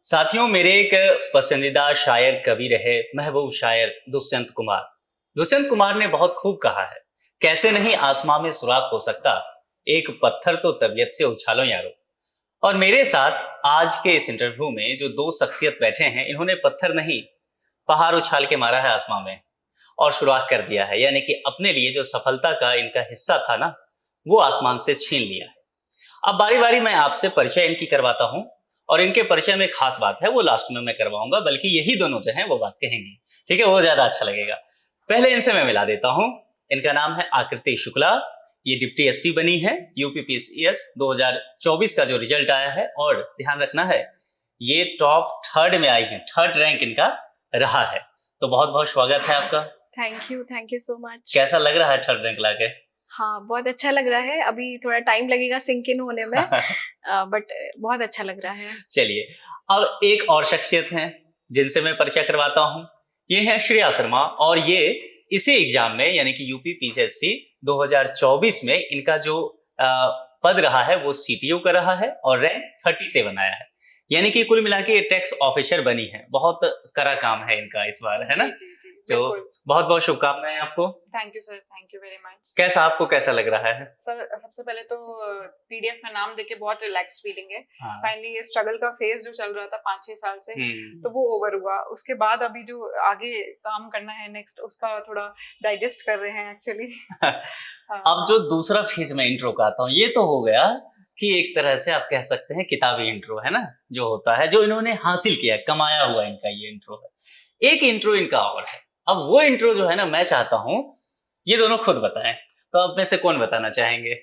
साथियों, मेरे एक पसंदीदा शायर कवि रहे महबूब शायर दुष्यंत कुमार। दुष्यंत कुमार ने बहुत खूब कहा है, कैसे नहीं आसमां में सुराख हो सकता, एक पत्थर तो तबीयत से उछालो यारो। और मेरे साथ आज के इस इंटरव्यू में जो दो शख्सियत बैठे हैं, इन्होंने पत्थर नहीं पहाड़ उछाल के मारा है आसमां में और सुराख कर दिया है, यानी कि अपने लिए जो सफलता का इनका हिस्सा था ना, वो आसमान से छीन लिया है। अब बारी बारी मैं आपसे परिचय इनकी करवाता हूं, और इनके परिचय में खास बात है, वो लास्ट में मैं करवाऊंगा, बल्कि यही दोनों जो हैं वो बात कहेंगे, ठीक है, वो ज्यादा अच्छा लगेगा। पहले इनसे मैं मिला देता हूं। इनका नाम है आकृति शुक्ला। ये डिप्टी एसपी बनी है। यूपीपीएससी 2024 का जो रिजल्ट आया है, और ध्यान रखना है ये टॉप 3rd में आई है, 3rd रैंक इनका रहा है। तो बहुत बहुत स्वागत है आपका। Thank you so much. कैसा लग रहा है 3rd रैंक लाके? हाँ, बहुत अच्छा लग रहा है। अभी थोड़ा टाइम लगेगा सिंक इन होने में, बट बहुत अच्छा लग रहा है। चलिए, अब एक और शख्सियत हैं जिनसे मैं परिचय करवाता हूं। ये हैं श्रेया शर्मा, और ये इसी एग्जाम में यानी कि यूपीपीएससी 2024 में इनका जो पद रहा है वो सीटीओ का रहा है, और रैंक 37 आया है, यानी कि कुल मिला के टैक्स ऑफिसर बनी है। बहुत कड़ा काम है इनका इस बार, है ना? जी, तो बहुत बहुत शुभकामनाएं आपको। Thank you sir, thank you very much. कैसा आपको कैसा लग रहा है? सर, सबसे पहले तो पीडीएफ में नाम देके बहुत रिलैक्स फीलिंग है। हाँ। फाइनली ये स्ट्रगल का फेज जो चल रहा था 5-6 साल से, तो वो ओवर हुआ। उसके बाद अभी जो आगे काम करना है नेक्स्ट, उसका थोड़ा डाइजेस्ट कर रहे हैं एक्चुअली। अब जो दूसरा फेज में इंट्रो का आता हूँ, ये तो हो गया कि एक तरह से आप कह सकते हैं किताबी इंट्रो, है ना, जो होता है, जो इन्होंने हासिल किया, कमाया हुआ इनका ये इंट्रो है। एक इंट्रो इनका और है। अब वो इंट्रो जो है ना, मैं चाहता हूं ये दोनों खुद बताएं। तो आप में से कौन बताना चाहेंगे?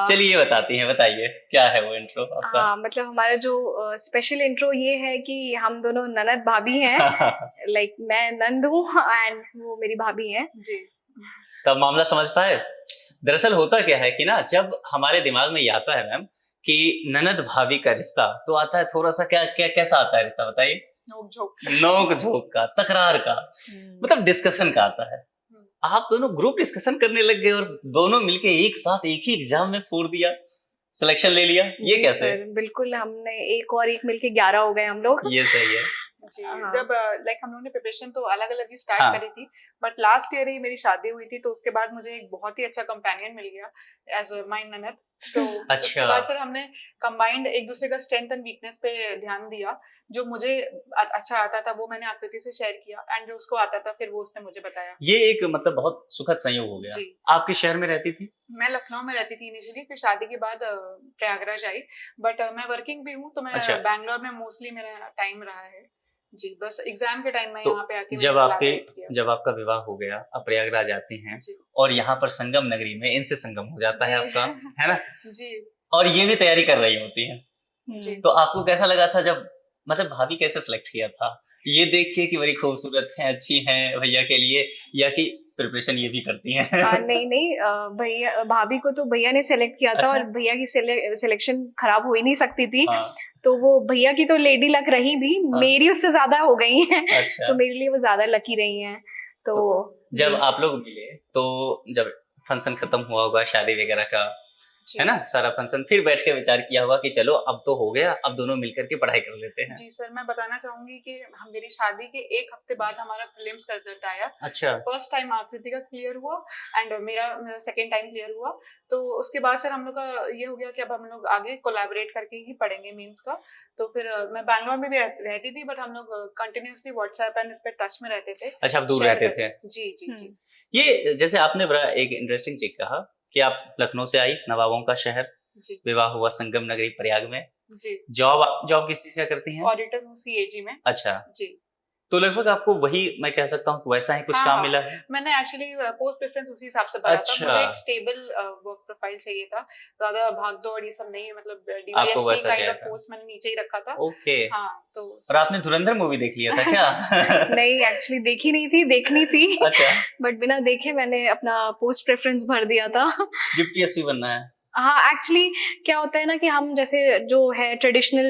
चलिए, ये बताती हैं, बताइए क्या है वो इंट्रो आपका? मतलब हमारा जो स्पेशल इंट्रो ये है कि हम दोनों ननद भाभी हैं। लाइक मैं नंद हूँ एंड वो मेरी भाभी हैं जी। तब मामला समझ पाए। दरअसल होता क्या है कि ना, जब हमारे दिमाग में ये आता है मैम कि ननद भाभी का रिश्ता, तो आता है थोड़ा सा कैसा आता है रिश्ता, बताइए? नोक झोंक का, तकरार का, मतलब डिस्कशन का आता है। आप दोनों ग्रुप डिस्कशन करने लग गए और दोनों मिलके एक साथ एक ही एग्जाम में फोड़ दिया, सिलेक्शन ले लिया, ये कैसे? बिल्कुल, हमने एक और एक मिलके 11 हो गए हम लोग। ये सही है जी। जब लाइक हम लोगों ने प्रिपरेशन तो अलग अलग ही स्टार्ट करी थी, बट लास्ट ईयर ही मेरी शादी हुई थी, तो उसके बाद मुझे एक बहुत ही अच्छा कंपेनियन मिल गया एज माय ननद। तो उसके बाद फिर हमने कंबाइंड एक दूसरे का स्ट्रेंथ एंड वीकनेस पे ध्यान दिया। जो मुझे अच्छा आता था वो मैंने आकृति से शेयर किया, एंड जो उसको आता था फिर वो उसने मुझे बताया। ये एक मतलब बहुत सुखद संयोग हो गया। जी। आप किस शहर में रहती थी? मैं लखनऊ में रहती थी इनिशियली, फिर शादी के बाद प्रयागराज आई, बट मैं वर्किंग भी हूँ, तो मैं बैंगलोर में मोस्टली मेरा टाइम रहा है। जी, बस एग्जाम के टाइम में यहाँ पे आके जब आपका विवाह हो गया, आप प्रयागराज आते हैं, और यहाँ पर संगम नगरी में इनसे संगम हो जाता है आपका, है ना? जी। और ये भी तैयारी कर रही होती है जी। तो आपको कैसा लगा था जब, मतलब भाभी कैसे सिलेक्ट किया था? ये देख के कि बड़ी खूबसूरत है, अच्छी है भैया के लिए, या कि प्रिपरेशन ये भी करती हैं? नहीं, भैया भाभी को तो भैया ने सेलेक्ट किया था। अच्छा? और भैया की सिलेक्शन खराब हो ही नहीं सकती थी। तो वो भैया की तो लेडी लक रही भी, मेरी उससे ज्यादा हो गई है। अच्छा। तो मेरे लिए वो ज्यादा लकी रही हैं। तो जब आप लोग मिले, तो जब फंक्शन खत्म हुआ होगा शादी वगैरह का, है ना, सारा फंक्शन, फिर बैठ के विचार किया होगा कि चलो अब तो हो गया, अब दोनों मिलकर के पढ़ाई कर लेते हैं। जी सर, मैं बताना चाहूंगी कि मेरी शादी के 1 हफ्ते बाद हमारा प्रीलिम्स का रिजल्ट आया। अच्छा। फर्स्ट टाइम आकृति का क्लियर हुआ एंड मेरा सेकंड टाइम क्लियर हुआ। तो उसके बाद फिर हम लोग का ये हो गया कि अब हम लोग आगे कोलैबोरेट करके ही पढ़ेंगे मेंस का। तो फिर मैं बैंगलोर में भी रहती थी, बट हम लोग कंटिन्यूअसली व्हाट्सएप एंड इस पे टच में रहते थे। अच्छा, आप दूर रहते थे? जी जी जी। ये जैसे आपने बड़ा एक इंटरेस्टिंग चीज कहा कि आप लखनऊ से आई, नवाबों का शहर, विवाह हुआ संगम नगरी प्रयाग में। जी। जॉब किस चीज का करती हैं? ऑडिटर हूँ सीएजी में। अच्छा जी। तो लगभग आपको वही, मैं कह सकता हूँ वैसा ही कुछ काम मिला है? मैंने एक्चुअली पोस्ट प्रेफरेंस उसी हिसाब से भरा था। मुझे एक स्टेबल वर्क प्रोफाइल चाहिए था, ज्यादा भागदौड़ ये सब नहीं, मतलब डीवाईएसपी काइंड ऑफ पोस्ट मैंने नीचे ही रखा था। ओके। हाँ, तो और आपने धुरंधर मूवी देख लिया था क्या? नहीं, एक्चुअली देखी नहीं थी, देखनी थी। अच्छा। बट बिना देखे मैंने अपना पोस्ट प्रेफरेंस भर दिया था। डिप्टी एसपी बनना है? हाँ, एक्चुअली क्या होता है ना कि हम जैसे जो है ट्रेडिशनल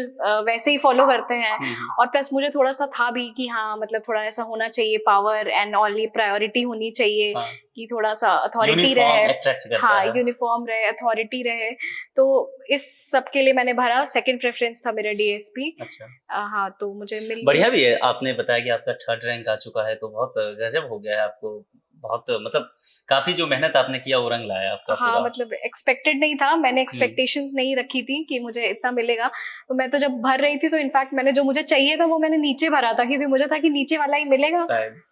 वैसे ही फॉलो करते हैं, और प्लस मुझे थोड़ा सा था भी कि हाँ मतलब थोड़ा ऐसा होना चाहिए, पावर एंड ऑल, ये प्रायोरिटी होनी चाहिए, हाँ, कि थोड़ा सा अथॉरिटी रहे, हाँ यूनिफॉर्म रहे, अथॉरिटी रहे, तो इस सब के लिए मैंने भरा। सेकंड प्रेफरेंस था मेरा डीएसपी। अच्छा, हाँ तो मुझे मिल बढ़िया भी है। आपने बताया कि आपका 3rd रैंक आ चुका है, तो बहुत गजब हो गया है आपको, बहुत मतलब काफी जो मेहनत आपने किया वो रंग लाया आपका हाँ पूरा। मतलब एक्सपेक्टेड नहीं था, मैंने एक्सपेक्टेशंस नहीं रखी थी कि मुझे इतना मिलेगा, तो मैं तो जब भर रही थी तो इनफैक्ट मैंने जो मुझे चाहिए था वो मैंने नीचे भरा था, क्योंकि मुझे था कि नीचे वाला ही मिलेगा,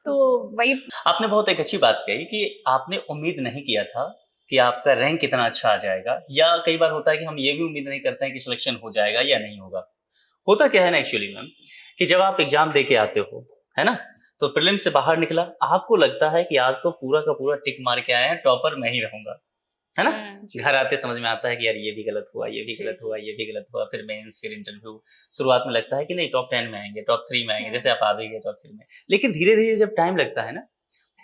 तो वही। आपने बहुत एक अच्छी बात कही कि आपने उम्मीद नहीं किया था कि आपका रैंक कितना अच्छा आ जाएगा, या कई बार होता है कि हम ये भी उम्मीद नहीं करते हैं कि सिलेक्शन हो जाएगा या नहीं होगा। होता क्या है ना एक्चुअली मैम, कि जब आप एग्जाम दे के आते हो, है ना, तो प्रीलिम्स से बाहर निकला, आपको लगता है कि आज तो पूरा का पूरा टिक मार के आए हैं, टॉपर मैं ही रहूंगा, है ना। घर आते समझ में आता है कि यार ये भी गलत हुआ, ये भी गलत हुआ, ये भी गलत हुआ, फिर मेंस, फिर इंटरव्यू। शुरुआत में लगता है कि नहीं टॉप 10 में आएंगे, टॉप 3 में आएंगे, जैसे आप आ भी गए टॉप 3 में, लेकिन धीरे धीरे जब टाइम लगता है ना,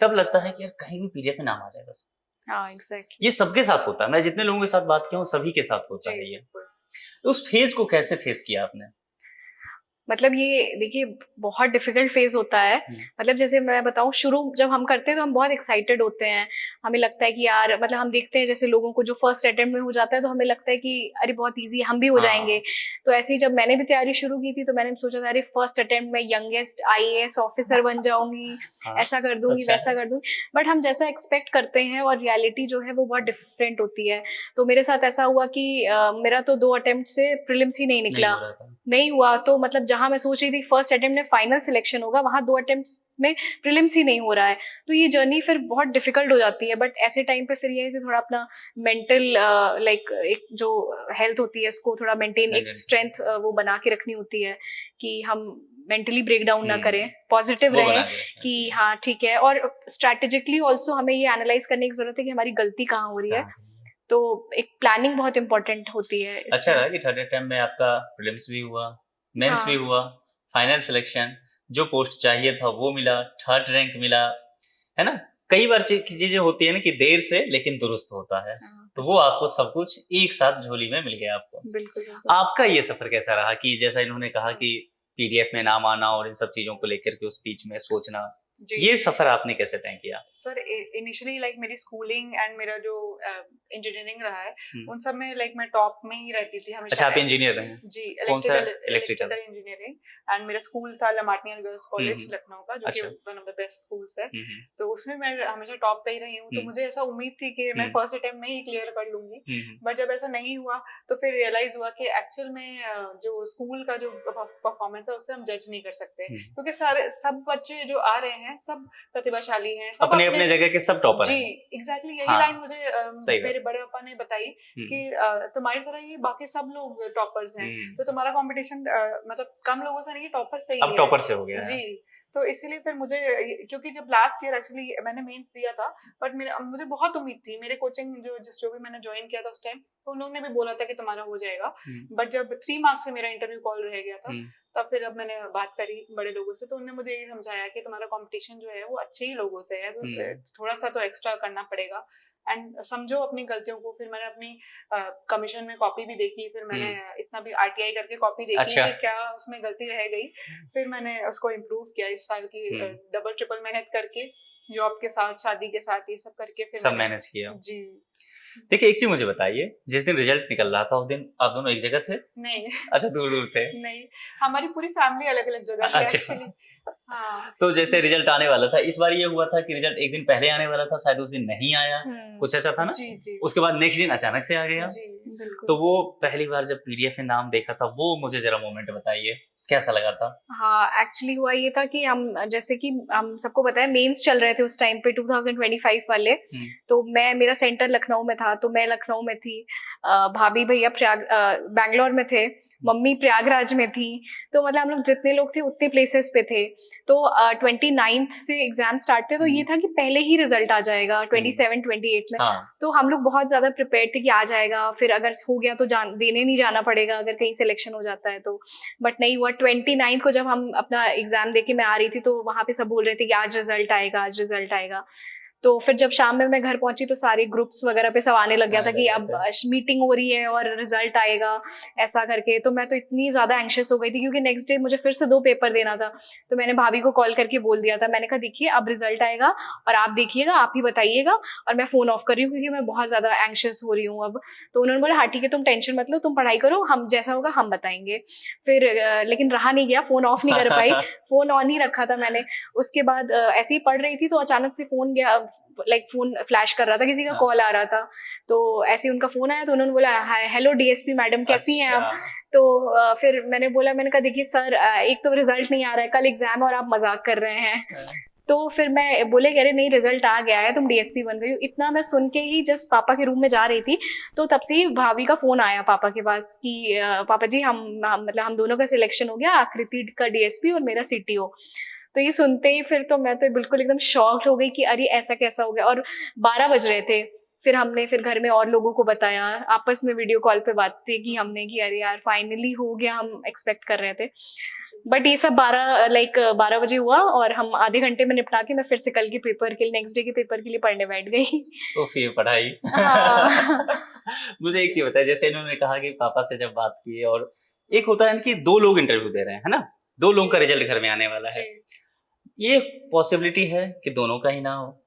तब लगता है कि यार कहीं भी पीडीएफ में नाम आ जाए बस। एग्जैक्टली, ये सबके साथ होता है, मैं जितने लोगों के साथ बात किया हूँ सभी के साथ होता है ये। तो उस फेज को कैसे फेस किया आपने? मतलब ये देखिए बहुत डिफिकल्ट फेज होता है। मतलब जैसे मैं बताऊं, शुरू जब हम करते हैं तो हम बहुत एक्साइटेड होते हैं, हमें लगता है कि यार मतलब हम देखते हैं जैसे लोगों को जो फर्स्ट अटेम्प्ट में हो जाता है तो हमें लगता है कि अरे बहुत इजी है, हम भी हो जाएंगे। तो ऐसे ही जब मैंने भी तैयारी शुरू की थी तो मैंने सोचा था अरे फर्स्ट अटेम्प्ट में यंगेस्ट आईएएस ऑफिसर बन जाऊंगी, ऐसा कर दूंगी, वैसा कर दूंगी। बट हम जैसा एक्सपेक्ट करते हैं और रियलिटी जो है वो बहुत डिफरेंट होती है। तो मेरे साथ ऐसा हुआ कि मेरा तो 2 अटेम्प्ट से प्रीलिम्स ही नहीं निकला, नहीं हुआ। तो मतलब जहां मैं सोच रही थी फर्स्ट अटेम्प्ट में फाइनल सिलेक्शन होगा, वहां 2 अटेम्प्ट्स में प्रीलिम्स ही नहीं हो रहा है, तो ये जर्नी फिर बहुत डिफिकल्ट हो जाती है। बट ऐसे टाइम पे फिर ये है कि थोड़ा अपना मेंटल लाइक एक जो हेल्थ होती है इसको थोड़ा मेंटेन, एक स्ट्रेंथ वो बना के रखनी होती है कि हम मेंटली ब्रेक डाउन ना करें, पॉजिटिव रहें कि हाँ ठीक है। और स्ट्रैटेजिकली ऑल्सो हमें ये एनालाइज करने की जरूरत है कि हमारी गलती कहाँ हो रही है, तो एक प्लानिंग बहुत इंपॉर्टेंट होती है। अच्छा रहा कि 3rd अटेम्प्ट में आपका प्रीलिम्स भी हुआ, मेंस भी हुआ, फाइनल सिलेक्शन, जो पोस्ट चाहिए था वो मिला, 3rd रैंक मिला, है ना। कई बार चीजें होती है ना कि देर से लेकिन दुरुस्त होता है, तो वो आपको सब कुछ एक साथ झोली में मिल गया आपको। बिल्कुल। आपका ये सफर कैसा रहा कि जैसा इन्होंने कहा कि पीडीएफ में नाम आना और इन सब चीजों को लेकर के उस बीच में सोचना, ये सफर आपने कैसे तय किया? सर इनिशियली लाइक मेरी स्कूलिंग एंड मेरा जो इंजीनियरिंग रहा है उन सब में लाइक मैं टॉप में ही रहती थी हमेशा। अच्छा, आप इंजीनियर रहे? जी, इलेक्ट्रिकल इंजीनियरिंग, एंड मेरा स्कूल था लमार्टिनियर गर्ल्स कॉलेज लखनऊ का, जो कि one of the best schools है। तो उसमें मैं हमेशा टॉप पे ही रही हूँ, तो मुझे ऐसा उम्मीद थी कि मैं फर्स्ट अटेम्प्ट में ही क्लियर कर लूंगी। बट जब ऐसा नहीं हुआ तो फिर रियलाइज हुआ कि एक्चुअल में जो स्कूल का जो परफॉर्मेंस है उससे हम जज नहीं कर सकते, क्योंकि सारे सब बच्चे जो आ रहे हैं सब प्रतिभाशाली हैं, सब अपने जगह के सब टॉपर हैं। जी एग्जैक्टली, यही लाइन मुझे मेरे बड़े पापा ने बताई कि तुम्हारी तरह ही बाकी सब लोग टॉपर्स हैं, तो तुम्हारा कंपटीशन मतलब कम लोगों से नहीं, टॉपर से ही है। अब टॉपर से हो गया जी। तो इसीलिए फिर मुझे, क्योंकि जब लास्ट ईयर एक्चुअली मैंने मेंस दिया था, बट मुझे बहुत उम्मीद थी, मेरे कोचिंग जो भी मैंने ज्वाइन किया था उस टाइम, तो उन लोगों ने भी बोला था कि तुम्हारा हो जाएगा। बट जब 3 मार्क्स से मेरा इंटरव्यू कॉल रह गया था, तब फिर अब मैंने बात करी बड़े लोगों से, तो उन्होंने मुझे ये समझाया कि तुम्हारा कंपटीशन जो है वो अच्छे ही लोगों से है, तो थोड़ा सा तो एक्स्ट्रा करना पड़ेगा एंड समझो अपनी गलतियों को। फिर मैंने अपनी कमीशन में कॉपी भी देखी, फिर मैंने इतना भी आरटीआई करके कॉपी देखी कि क्या उसमें गलती रह गई, फिर मैंने उसको इम्प्रूव किया इस साल की डबल ट्रिपल मेहनत करके, जॉब के साथ, शादी के साथ, ये सब करके फिर सब मैनेज किया। जी। देखिए एक चीज मुझे बताइए, जिस दिन रिजल्ट निकल रहा था उस दिन आप दोनों एक जगह थे? नहीं। अच्छा, दूर दूर थे? नहीं, हमारी पूरी फैमिली अलग अलग जगह थी एक्चुअली। हाँ। तो जैसे रिजल्ट आने वाला था, इस बार ये हुआ था कि रिजल्ट एक दिन पहले आने वाला था, शायद उस दिन नहीं आया, कुछ ऐसा था ना? जी। उसके बाद नेक्स्ट दिन अचानक से आ गया। तो वो पहली बार जब पीडीएफ में नाम देखा था, वो मुझे जरा मोमेंट बताइए, कैसा लगा था? हाँ, एक्चुअली हुआ ये था कि हम जैसे कि हम सबको पता है मेंस चल रहे थे उस टाइम पे 2025 वाले, तो मेरा सेंटर लखनऊ में था, तो मैं लखनऊ में थी, भाभी भैया बैंगलोर में थे, मम्मी प्रयागराज में थी, तो मतलब हम लोग जितने लोग थे उतने प्लेसेस पे थे। तो 29th से एग्जाम स्टार्ट थे, तो ये था कि पहले ही रिजल्ट आ जाएगा 27-28 में। तो हम लोग बहुत ज्यादा प्रिपेयर थे कि आ जाएगा, फिर अगर हो गया तो देने नहीं जाना पड़ेगा अगर कहीं सिलेक्शन हो जाता है तो। बट नहीं हुआ। 29th को जब हम अपना एग्जाम देके मैं आ रही थी, तो वहां पे सब बोल रहे थे कि आज रिजल्ट आएगा, आज रिजल्ट आएगा। तो फिर जब शाम में मैं घर पहुंची तो सारे ग्रुप्स वगैरह पे सब आने लग गया था कि अब मीटिंग हो रही है और रिजल्ट आएगा ऐसा करके। तो मैं तो इतनी ज्यादा एंशियस हो गई थी क्योंकि नेक्स्ट डे मुझे फिर से 2 पेपर देना था। तो मैंने भाभी को कॉल करके बोल दिया था, मैंने कहा देखिए अब रिजल्ट आएगा और आप देखिएगा, आप ही बताइएगा और मैं फोन ऑफ कर रही हूँ क्योंकि मैं बहुत ज्यादा एंशियस हो रही हूँ अब। तो उन्होंने बोला हाँ ठीक है, तुम टेंशन मत लो, तुम पढ़ाई करो, हम जैसा होगा हम बताएंगे। फिर लेकिन रहा नहीं गया, फोन ऑफ नहीं कर पाई, फोन ऑन ही रखा था मैंने। उसके बाद ऐसे ही पढ़ रही थी तो अचानक से फोन गया, लाइक फोन फ्लैश कर रहा था, किसी का कॉल आ रहा था। तो ऐसे ही उनका फोन आया तो उन्होंने बोला हेलो डीएसपी मैडम कैसी हैं आप। तो फिर मैंने बोला, मैंने कहा देखिए सर एक तो रिजल्ट नहीं आ रहा है, कल एग्जाम है और आप मजाक कर रहे हैं। तो फिर मैं बोले कह रहे नहीं रिजल्ट आ गया है, तुम डीएसपी बन गई हो। इतना मैं सुन के ही जस्ट पापा के रूम में जा रही थी तो तब से ही भाभी का फोन आया पापा के पास कि पापा जी हम दोनों का सिलेक्शन हो गया, आकृति का डीएसपी और मेरा सीटीओ। तो ये सुनते ही फिर तो मैं तो बिल्कुल एकदम शॉक्ड हो गई कि अरे ऐसा कैसा हो गया। और 12 बज रहे थे। फिर हमने फिर घर में और लोगों को बताया, आपस में वीडियो कॉल पे बातें की हमने कि अरे यार फाइनली हो गया, हम एक्सपेक्ट कर रहे थे। बट ये सब 12 बजे हुआ और हम आधे घंटे में निपटा के मैं फिर से कल के पेपर के लिए, नेक्स्ट डे के पेपर के लिए पढ़ने बैठ गई। तो फिर पढ़ाई। मुझे एक चीज बताया, जैसे इन्होंने कहा कि पापा से जब बात की और एक होता है कि 2 लोग इंटरव्यू दे रहे हैं, है ना, 2 लोगों का रिजल्ट घर में आने वाला है। ये पॉसिबिलिटी है कि दोनों का ही ना हो,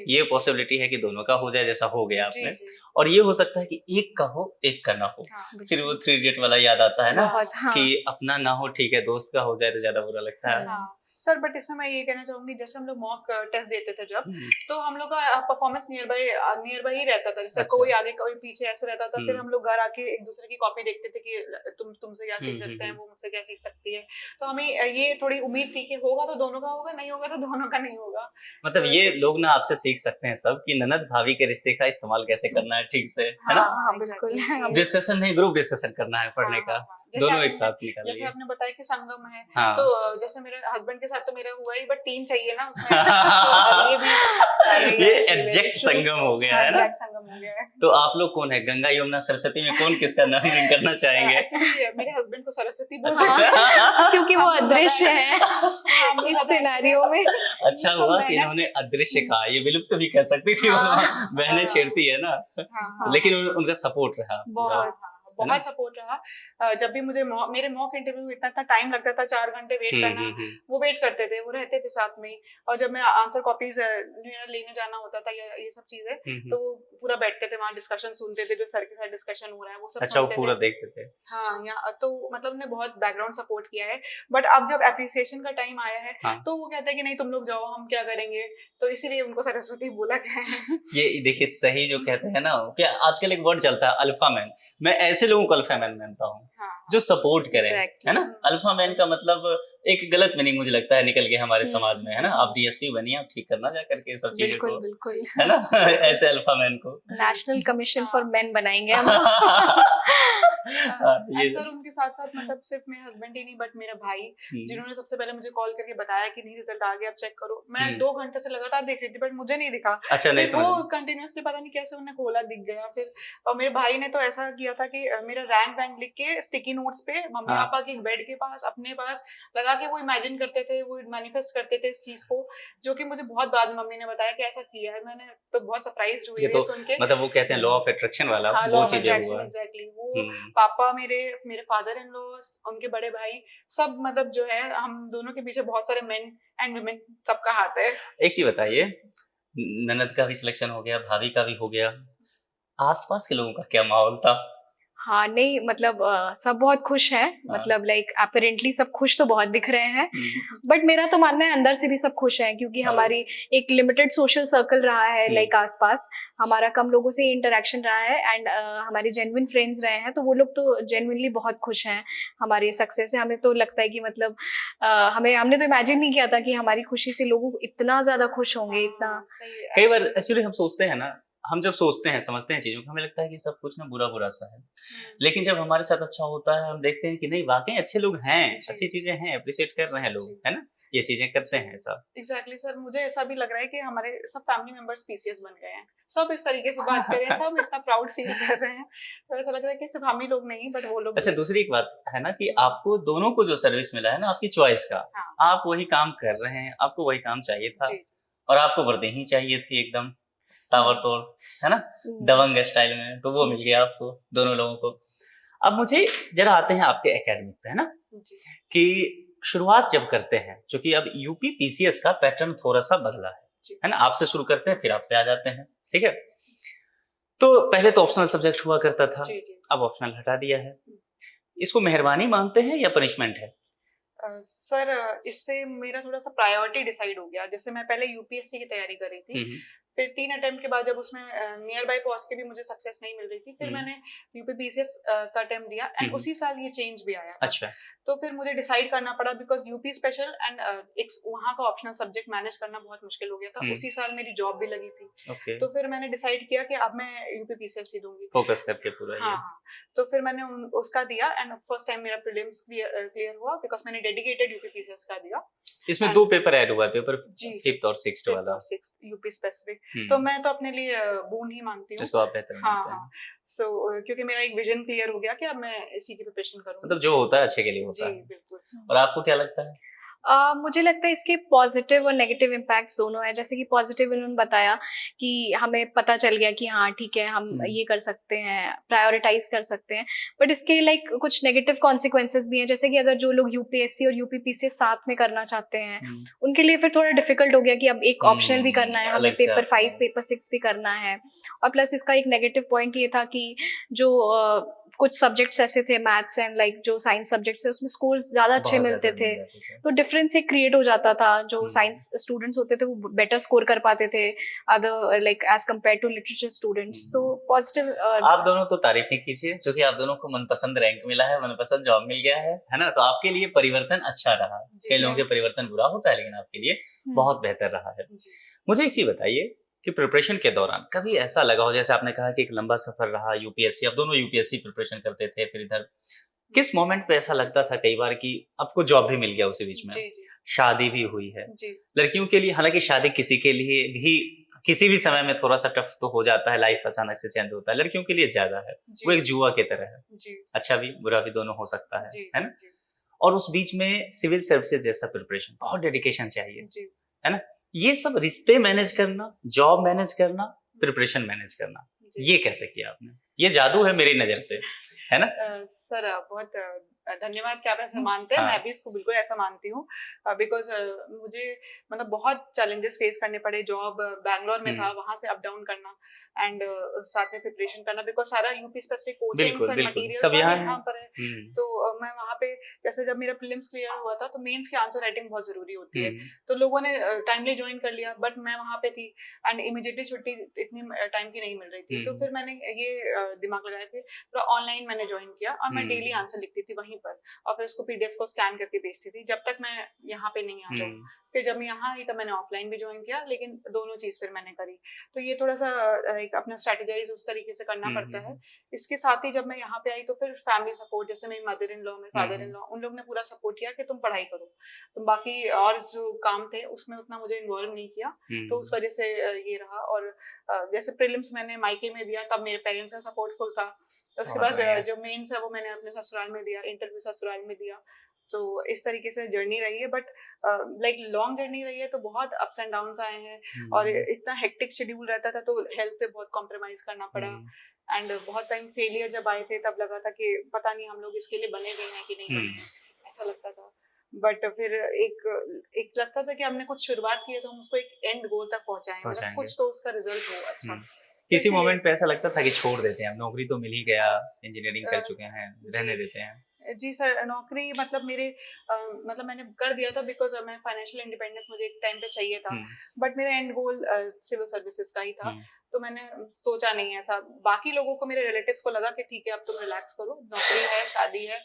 ये पॉसिबिलिटी है कि दोनों का हो जाए जैसा हो गया आपने, और ये हो सकता है कि एक का हो एक का ना हो। फिर वो 3 इडियट वाला याद आता है ना, कि अपना ना हो ठीक है, दोस्त का हो जाए तो ज्यादा बुरा लगता है। सर बट इसमें मैं ये कहना चाहूंगी, जैसे हम लोग मॉक टेस्ट देते थे जब, तो हम लोग का परफॉर्मेंस नियर बाय ही रहता था। जैसे कोई आगे कोई पीछे ऐसे रहता था। फिर हम लोग घर आके एक दूसरे की कॉपी देखते थे कि तुमसे क्या सीख सकते हैं, वो मुझसे क्या सीख सकती है। तो हमें ये थोड़ी उम्मीद थी कि होगा तो दोनों का होगा, नहीं होगा तो दोनों का नहीं होगा। मतलब ये लोग ना आपसे सीख सकते हैं सब कि ननद भाभी के रिश्ते का इस्तेमाल कैसे करना है ठीक से, है ना। बिल्कुल डिस्कशन नहीं, ग्रुप डिस्कशन करना है पढ़ने का, दोनों एक साथ निकालिए। जैसे आपने बताया कि संगम है, तो जैसे मेरे हस्बैंड के साथ तो मेरा हुआ ही, बट 3 चाहिए ना उसमें। ये एग्जैक्ट संगम हो गया है ना। संगम हो गया है। तो आप लोग कौन है, गंगा यमुना सरस्वती में कौन किसका नाम करना चाहेंगे? एक्चुअली मेरे हस्बैंड को सरस्वती बोल सकते हैं क्योंकि वो अदृश्य है इस सिनेरियो में। अच्छा हुआ कि इन्होंने अदृश्य कहा, ये विलुप्त भी कह सकती थी, बहनें छेड़ती है ना, लेकिन उनका सपोर्ट रहा बहुत सपोर्ट रहा। जब भी मुझे मेरे मॉक इंटरव्यू इतना टाइम लगता था, 4 घंटे वेट करना, वो वेट करते थे, वो रहते थे साथ में। और जब मैं आंसर कॉपीज लेने जाना होता था ये सब चीजें, तो वो पूरा बैठते थे वहाँ, डिस्कशन सुनते थे, जो सर के साथ डिस्कशन हो रहा है वो सब अच्छा, वो पूरा देखते थे। हाँ, यहाँ तो मतलब ने बहुत बैकग्राउंड सपोर्ट किया है। बट अब जब एप्रिसिएशन का टाइम आया है, तो वो कहते हैं कि नहीं तुम लोग जाओ, हम क्या करेंगे। तो इसीलिए उनको सरस्वती बोला गया है। ये देखिए सही जो कहते हैं ना, क्या आजकल एक वर्ड चलता है अल्फा मैन। मैं ऐसे लोगों को अल्फा मैन मानता हूँ, जो सपोर्ट करें, है ना। अल्फा मैन का मतलब एक गलत मीनिंग मुझे लगता है निकल गया हमारे समाज में, है ना। आप डीएसपी बनिए, आप ठीक करना जा करके सब चीजों को, बिल्कुल, है ना। ऐसे अल्फा मैन को नेशनल कमीशन फॉर मेन बनाएंगे हम। सर उनके साथ साथ मतलब सिर्फ मेरे हस्बैंड ही नहीं, बट मेरा भाई, जिन्होंने सबसे पहले मुझे कॉल करके बताया कि नहीं रिजल्ट आ गया, आप चेक करो। मैं 2 घंटे से लगातार देख रही थी, बट मुझे नहीं दिखा। अच्छा, नहीं वो कंटिन्यूअसली पता नहीं कैसे उन्हें खोला, दिख गया। फिर और मेरे भाई ने तो ऐसा किया था कि मेरा रैंक लिख के स्टिकी नोट्स पे मम्मी पापा के बेड के पास, अपने पास लगा के वो इमेजिन करते थे, वो मैनिफेस्ट करते थे इस चीज को, जो कि मुझे बहुत बाद मम्मी ने बताया कि ऐसा किया है। मैंने तो बहुत सरप्राइज्ड हुई थी सुन के। मतलब वो कहते हैं लॉ ऑफ अट्रैक्शन वाला, वो चीजें हुआ। एग्जैक्टली, वो पापा मेरे फादर इन लॉ, उनके बड़े भाई, सब मतलब जो है, हम दोनों के पीछे बहुत सारे मेन एंड वुमेन सबका हाथ है। एक चीज बताइए, ननद का भी सिलेक्शन हो गया, भाभी का भी हो गया, आसपास के लोगों का क्या माहौल था? हाँ नहीं मतलब सब बहुत खुश हैं, मतलब लाइक अपेरेंटली सब खुश तो बहुत दिख रहे हैं, बट मेरा तो मानना है अंदर से भी सब खुश हैं, क्योंकि हमारी एक लिमिटेड सोशल सर्कल रहा है, लाइक आसपास हमारा कम लोगों से इंटरेक्शन रहा है, एंड हमारे जेन्युइन फ्रेंड्स रहे हैं, तो वो लोग तो जेन्युइनली बहुत खुश हैं हमारे सक्सेस से। हमें तो लगता है कि मतलब हमने तो इमेजिन नहीं किया था कि हमारी खुशी से लोग इतना ज्यादा खुश होंगे। इतना कई बार एक्चुअली हम सोचते हैं ना, हम जब सोचते हैं समझते हैं चीजों को, हमें लगता है कि सब कुछ ना बुरा बुरा सा है, लेकिन जब हमारे साथ अच्छा होता है हम देखते हैं कि नहीं वाकई अच्छे लोग हैं, अच्छी चीजें हैं, अप्रिशिएट कर रहे हैं लोग, है ना, ये चीजें करते हैं सब। एग्जैक्टली सर, मुझे ऐसा भी लग रहा है कि हमारे सब फैमिली मेंबर्स पीसीएस बन गए हैं, सब इस तरीके से बात कर रहे हैं, सब इतना प्राउड फील कर रहे हैं, तो ऐसा लग रहा है कि सिर्फ हम ही लोग नहीं, बट वो लोग। अच्छा, दूसरी एक बात है ना कि आपको दोनों को जो सर्विस मिला है ना आपकी चॉइस का, आप वही काम कर रहे हैं, आपको वही काम चाहिए था, और आपको वर्दी ही चाहिए थी एकदम ताबड़तोड़, है ना, दबंग स्टाइल में, तो वो मिल गया आपको दोनों लोगों को। अब मुझे जरा आते हैं आपके एकेडमिक पे, है ना, कि शुरुआत जब करते हैं, क्योंकि अब यूपी पीसीएस का पैटर्न थोड़ा सा बदला है ना, आपसे शुरू करते हैं फिर आप पे आ जाते हैं, ठीक है। तो पहले तो ऑप्शनल सब्जेक्ट हुआ करता था, अब ऑप्शनल हटा दिया है, इसको मेहरबानी मानते हैं या पनिशमेंट है? सर इससे मेरा थोड़ा सा प्रायोरिटी डिसाइड हो गया। जैसे मैं पहले यूपीएससी की तैयारी कर रही थी, फिर 3 अटेम्प्ट के बाद जब उसमें नियर बाय पहुंच के भी मुझे सक्सेस नहीं मिल रही थी, फिर मैंने यूपी पीसीएस का अटेम्प्ट दिया एंड उसी साल ये चेंज भी आया। अच्छा। तो फिर मुझे डिसाइड करना पड़ा बिकॉज यूपी स्पेशल एंड एक वहाँ का ऑप्शनल सब्जेक्ट मैनेज करना बहुत मुश्किल हो गया था। उसी साल मेरी जॉब भी लगी थी। तो फिर मैंने डिसाइड किया कि अब मैं यूपी पीसीएस ही दूंगी, फोकस करके पूरा। हाँ। तो फिर मैंने उसका दिया एंड फर्स्ट टाइम मेरा प्रीलिम्स क्लियर हुआ बिकॉज मैंने डेडिकेटेड यूपी पीसीएस का दिया। इसमें 2 पेपर ऐड हुआ है, पेपर 5th और 6th वाला, 6th यूपी स्पेसिफिक। तो मैं तो अपने लिए बोन ही मानती हूँ, जिसको आप बेहतर मानते हैं। सो क्योंकि मेरा एक विजन क्लियर हो गया कि अब मैं इसी की प्रिपरेशन करूंगी। मतलब जो होता है अच्छे के लिए होता है। बिल्कुल। और आपको क्या लगता है? मुझे लगता है इसके पॉजिटिव और नेगेटिव इम्पैक्ट्स दोनों है। जैसे कि पॉजिटिव उन्होंने बताया कि हमें पता चल गया कि हाँ ठीक है, हम ये कर सकते हैं, प्रायोरिटाइज कर सकते हैं। बट इसके लाइक कुछ नेगेटिव कॉन्सिक्वेंसेस भी हैं, जैसे कि अगर जो लोग यूपीएससी और यूपीपीसीएस साथ में करना चाहते हैं उनके लिए फिर थोड़ा डिफिकल्ट हो गया कि अब एक ऑप्शनल भी करना है, हमें पेपर 5 पेपर 6 भी करना है। और प्लस इसका एक नेगेटिव पॉइंट ये था कि जो कुछ सब्जेक्ट्स ऐसे थे मैथ्स एंड लाइक जो साइंस सब्जेक्ट्स है उसमें स्कोर्स ज्यादा अच्छे मिलते थे, तो डिफरेंस एक क्रिएट हो जाता था। जो साइंस स्टूडेंट्स होते थे वो बेटर स्कोर कर पाते थे other like as compare to literature students. तो पॉजिटिव। आप दोनों तो तारीफें कीजिए, क्योंकि आप दोनों को मनपसंद रैंक मिला है, मनपसंद जॉब मिल गया है ना, तो आपके लिए परिवर्तन अच्छा रहा। कई लोगों के परिवर्तन बुरा होता है, लेकिन आपके लिए बहुत बेहतर रहा है। मुझे एक चीज बताइए कि प्रिपरेशन के दौरान कभी ऐसा लगा हो, जैसे आपने कहा कि एक लंबा सफर रहा यूपीएससी, अब दोनों यूपीएससी प्रिपरेशन करते थे, फिर इधर किस मोमेंट पे ऐसा लगता था कई बार कि आपको जॉब भी मिल गया उसी बीच में, शादी भी हुई है लड़कियों के लिए, हालांकि शादी किसी के लिए भी किसी भी समय में थोड़ा सा टफ तो हो जाता है, लाइफ अचानक से चेंज होता है, लड़कियों के लिए ज्यादा है, वो एक जुआ की तरह है, अच्छा भी बुरा भी दोनों हो सकता है ना। और उस बीच में सिविल सर्विसेज जैसा प्रिपरेशन, बहुत डेडिकेशन चाहिए, है ना। ये सब रिश्ते मैनेज करना, जॉब मैनेज करना, प्रिपरेशन मैनेज करना, ये कैसे किया आपने? ये जादू है मेरी नजर से, है ना। सर बहुत धन्यवाद कि आप ऐसा मानते हैं। मैं भी इसको बिल्कुल ऐसा मानती हूँ बिकॉज मुझे मतलब बहुत चैलेंजेस फेस करने पड़े। जॉब बैंगलोर में था, वहां से अप डाउन करना एंड साथ में प्रिपरेशन करना बिकॉज सारा UP specific coachings and material सब यहाँ पर है। तो मैं वहाँ पे जैसे जब मेरा प्रीलिम्स क्लियर हुआ था तो मेंस की आंसर राइटिंग बहुत जरूरी होती है, तो लोगों ने टाइमली ज्वाइन कर लिया, बट मैं वहाँ पे थी एंड इमीडिएटली छुट्टी इतनी टाइम की नहीं मिल रही थी। तो फिर मैंने ये दिमाग लगाया कि पूरा ऑनलाइन मैंने ज्वाइन किया और मैं डेली आंसर लिखती थी वहीं पर और फिर उसको पीडीएफ को स्कैन करके भेजती थी जब तक मैं यहाँ पे नहीं आ जाऊँ। फिर जब मैं यहाँ आई तब मैंने ऑफलाइन भी ज्वाइन किया, लेकिन दोनों चीज फिर मैंने करी। तो ये थोड़ा सा एक अपना स्ट्रेटेजाइज उस तरीके से करना पड़ता है। इसके साथ ही जब मैं यहाँ पे आई तो फिर फैमिली सपोर्ट, जैसे मेरी मदर इन लॉ, मेरे फादर इन लॉ, उन लोग ने पूरा सपोर्ट किया कि तुम पढ़ाई करो, तुम बाकी और जो काम थे उसमें उतना मुझे इन्वॉल्व नहीं किया। तो उस वजह से ये रहा। और जैसे प्रीलिम्स मैंने मायके में दिया तब मेरे पेरेंट्स ने सपोर्टफुल था। उसके बाद जो मेंस है वो मैंने अपने ससुराल में दिया, इंटरव्यू ससुराल में दिया। तो इस तरीके से जर्नी रही है, बट लाइक लॉन्ग जर्नी रही है, तो बहुत अप्स एंड डाउन्स आए हैं और इतना हेक्टिक शेड्यूल रहता था तो हेल्थ पे बहुत कॉम्प्रोमाइज करना पड़ा एंड बहुत टाइम फेलियर जब आए थे तब लगा था कि पता नहीं हम लोग इसके लिए बने गए हैं कि नहीं बने, ऐसा लगता था। बट फिर एक लगता था कि हमने कुछ शुरुआत की है तो हम उसको एक एंड गोल तक पहुंचाएं, मतलब कुछ तो उसका रिजल्ट हो अच्छा। किसी मोमेंट पे ऐसा लगता था कि छोड़ देते हैं, नौकरी तो मिल ही गया, इंजीनियरिंग कर चुके हैं, रहने देते हैं? जी सर, नौकरी मतलब मेरे मतलब मैंने कर दिया था बिकॉज मैं फाइनेंशियल इंडिपेंडेंस मुझे एक टाइम पे चाहिए था, बट मेरा एंड गोल सिविल सर्विसेज का ही था। तो मैंने सोचा नहीं ऐसा। बाकी लोगों को, मेरे रिलेटिव्स को लगा कि ठीक है अब तुम रिलैक्स करो, नौकरी है, शादी है,